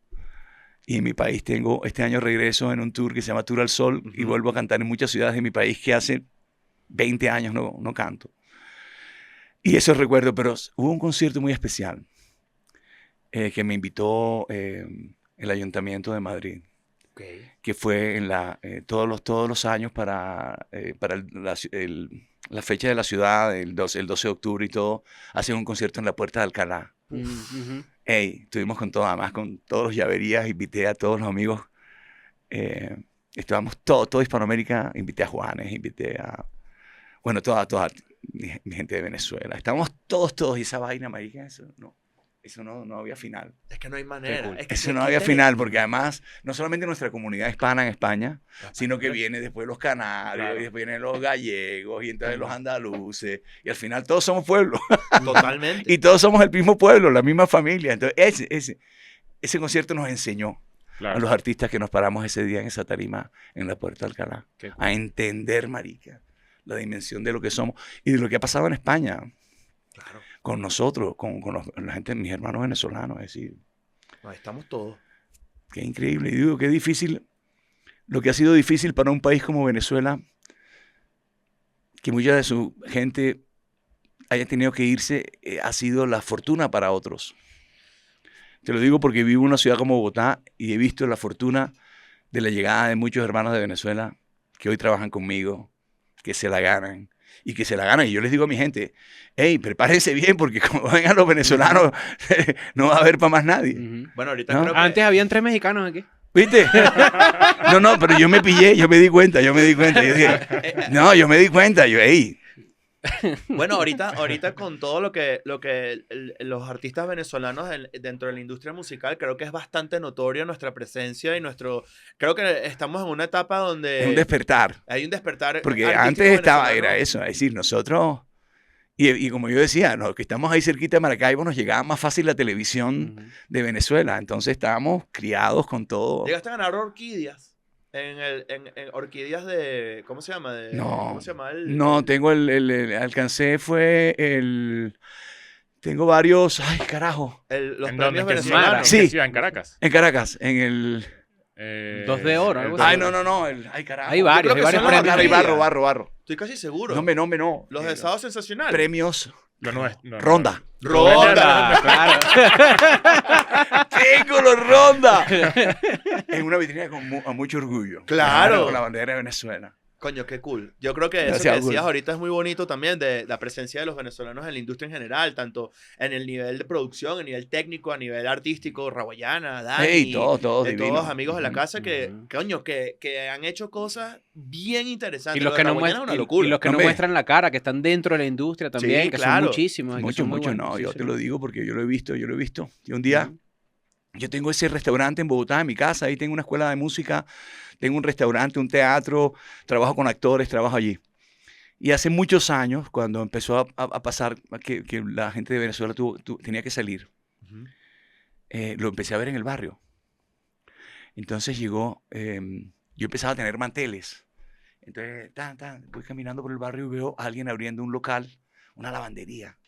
Y en mi país este año regreso en un tour que se llama Tour al Sol y Ujú. vuelvo a cantar en muchas ciudades de mi país que hace 20 años no canto. Y eso recuerdo, pero hubo un concierto muy especial que me invitó el Ayuntamiento de Madrid, Ok. que fue todos los años para la fecha de la ciudad, el 12 de octubre y todo, hacen un concierto en la Puerta de Alcalá. Ujú. Ey, estuvimos con todo, además con todos los llaverías, invité a todos los amigos, estábamos toda Hispanoamérica, invité a Juanes, invité a, bueno, toda mi gente de Venezuela, estábamos todos, y esa vaina, marica, eso no había final. Es que no hay manera. cool. Es que Eso se no había quita- final, porque además, no solamente nuestra comunidad hispana en España, sino que Claro. viene después los canarios, Claro. y después vienen los gallegos, y entonces los andaluces, y al final todos somos pueblo, Totalmente. y todos somos el mismo pueblo, la misma familia. Entonces, ese concierto nos enseñó a Claro. los artistas que nos paramos ese día en esa tarima en la Puerta de Alcalá, Qué cool. a entender, marica, la dimensión de lo que somos y de lo que ha pasado en España Claro. con nosotros, con la gente, mis hermanos venezolanos, es decir, No, ahí estamos todos. qué increíble. Y digo, qué difícil, lo que ha sido difícil para un país como Venezuela, que mucha de su gente haya tenido que irse, ha sido la fortuna para otros. Te lo digo porque vivo en una ciudad como Bogotá y he visto la fortuna de la llegada de muchos hermanos de Venezuela que hoy trabajan conmigo, que se la ganan. Y que se la ganan. Y yo les digo a mi gente, hey, prepárense bien porque como vengan los venezolanos, no va a haber para más nadie. Ujú. Bueno, ahorita No. creo que... Antes habían 3 mexicanos aquí. ¿Viste? No, pero yo me pillé, yo me di cuenta. Yo dije, no, yo me di cuenta. Yo, hey, Bueno, ahorita con todo lo que los artistas venezolanos dentro de la industria musical, creo que es bastante notoria nuestra presencia y creo que estamos en una etapa donde es un despertar. hay un despertar Porque artístico antes venezolano. era eso, es decir, nosotros, y como yo decía, que estamos ahí cerquita de Maracaibo, nos llegaba más fácil la televisión Ujú. de Venezuela. Entonces estábamos criados con todo. Llegaste a ganar orquídeas en orquídeas de ¿cómo se llama? No, ¿cómo se llama no, tengo alcancé tengo varios, ay, carajo, los ¿En premios dónde? ¿En qué ciudad? venezolanos? ¿En Sí. qué ciudad? ¿En Caracas? en Caracas, en el, 2 de oro, algo así. ay, no, ay, carajo. Hay varios, creo que hay varios son los premios. Claro, orquídeas. hay barro. Estoy casi seguro. No. Los de Sábado Sensacional. Premios Lo nuestro. Ronda. Ronda. Claro. Tengo los Ronda. En una vitrina con mucho orgullo. Claro. Con la bandera de Venezuela. Coño, qué cool. Yo creo que eso Gracias, que decías cool. ahorita es muy bonito también, de la presencia de los venezolanos en la industria en general, tanto en el nivel de producción, a nivel técnico, a nivel artístico, Raboyana, Dani, Hey, todos de todos divinos. los amigos de la casa que, Ujú. coño, que han hecho cosas bien interesantes. Y Lo los de que, no, Raboyana es una y locura. los que no Hombre. muestran la cara, que están dentro de la industria también, Sí, que claro. son muchísimos. y que Mucho, son muy mucho, buenos. no, Sí, yo sí. te lo digo porque yo lo he visto. Y un día, Ujú. yo tengo ese restaurante en Bogotá, en mi casa, ahí tengo una escuela de música, tengo un restaurante, un teatro, trabajo con actores, trabajo allí. Y hace muchos años, cuando empezó a pasar que la gente de Venezuela tenía que salir, Ujú. lo empecé a ver en el barrio. Entonces llegó, yo empezaba a tener manteles. Entonces, voy caminando por el barrio y veo a alguien abriendo un local, una lavandería.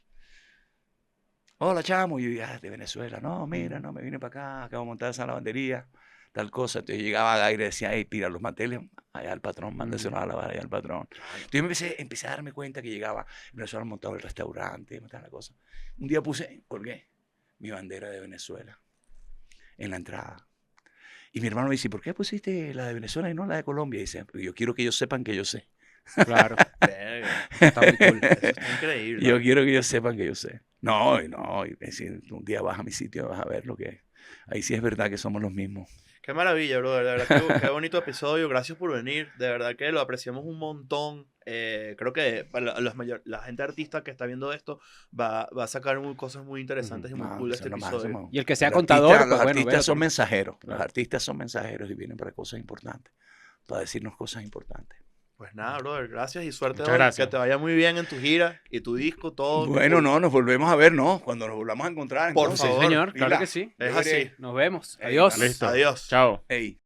Hola, chamo. Y yo dije, de Venezuela. No, mira, no, me vine para acá, acabo de montar esa lavandería, tal cosa. Entonces llegaba a aire y decía, hey, pira los manteles, allá al patrón, mándaselos a lavar allá al patrón. Entonces empecé a darme cuenta que llegaba, Venezuela montaba el restaurante, montaba la cosa. Un día colgué mi bandera de Venezuela en la entrada. Y mi hermano me dice, ¿por qué pusiste la de Venezuela y no la de Colombia? Y dice, porque yo quiero que ellos sepan que yo sé. Claro, Verga, está muy cool. eso está increíble. Yo quiero que ellos sepan que yo sé. No, y decir, un día vas a mi sitio, vas a ver lo que... Ahí sí es verdad que somos los mismos. Qué maravilla, brother. De verdad, qué bonito episodio. Gracias por venir. De verdad que lo apreciamos un montón. Creo que para la gente artista que está viendo esto va a sacar cosas muy interesantes y muy cool de este episodio. Y el que sea Los contador, artistas, pues los bueno, artistas velo son también. mensajeros. Los Claro. artistas son mensajeros y vienen para cosas importantes. Para decirnos cosas importantes. Pues nada, brother. Gracias y suerte Muchas hoy. gracias. Que te vaya muy bien en tu gira y tu disco, todo. Bueno, Cool. no, nos volvemos a ver, ¿no? Cuando nos volvamos a encontrar. Por entonces. favor. Señor, claro Mira, que sí. Es yo veré. así. Nos vemos. Ey, Adiós. vale. Listo. Adiós. Chao. Ey.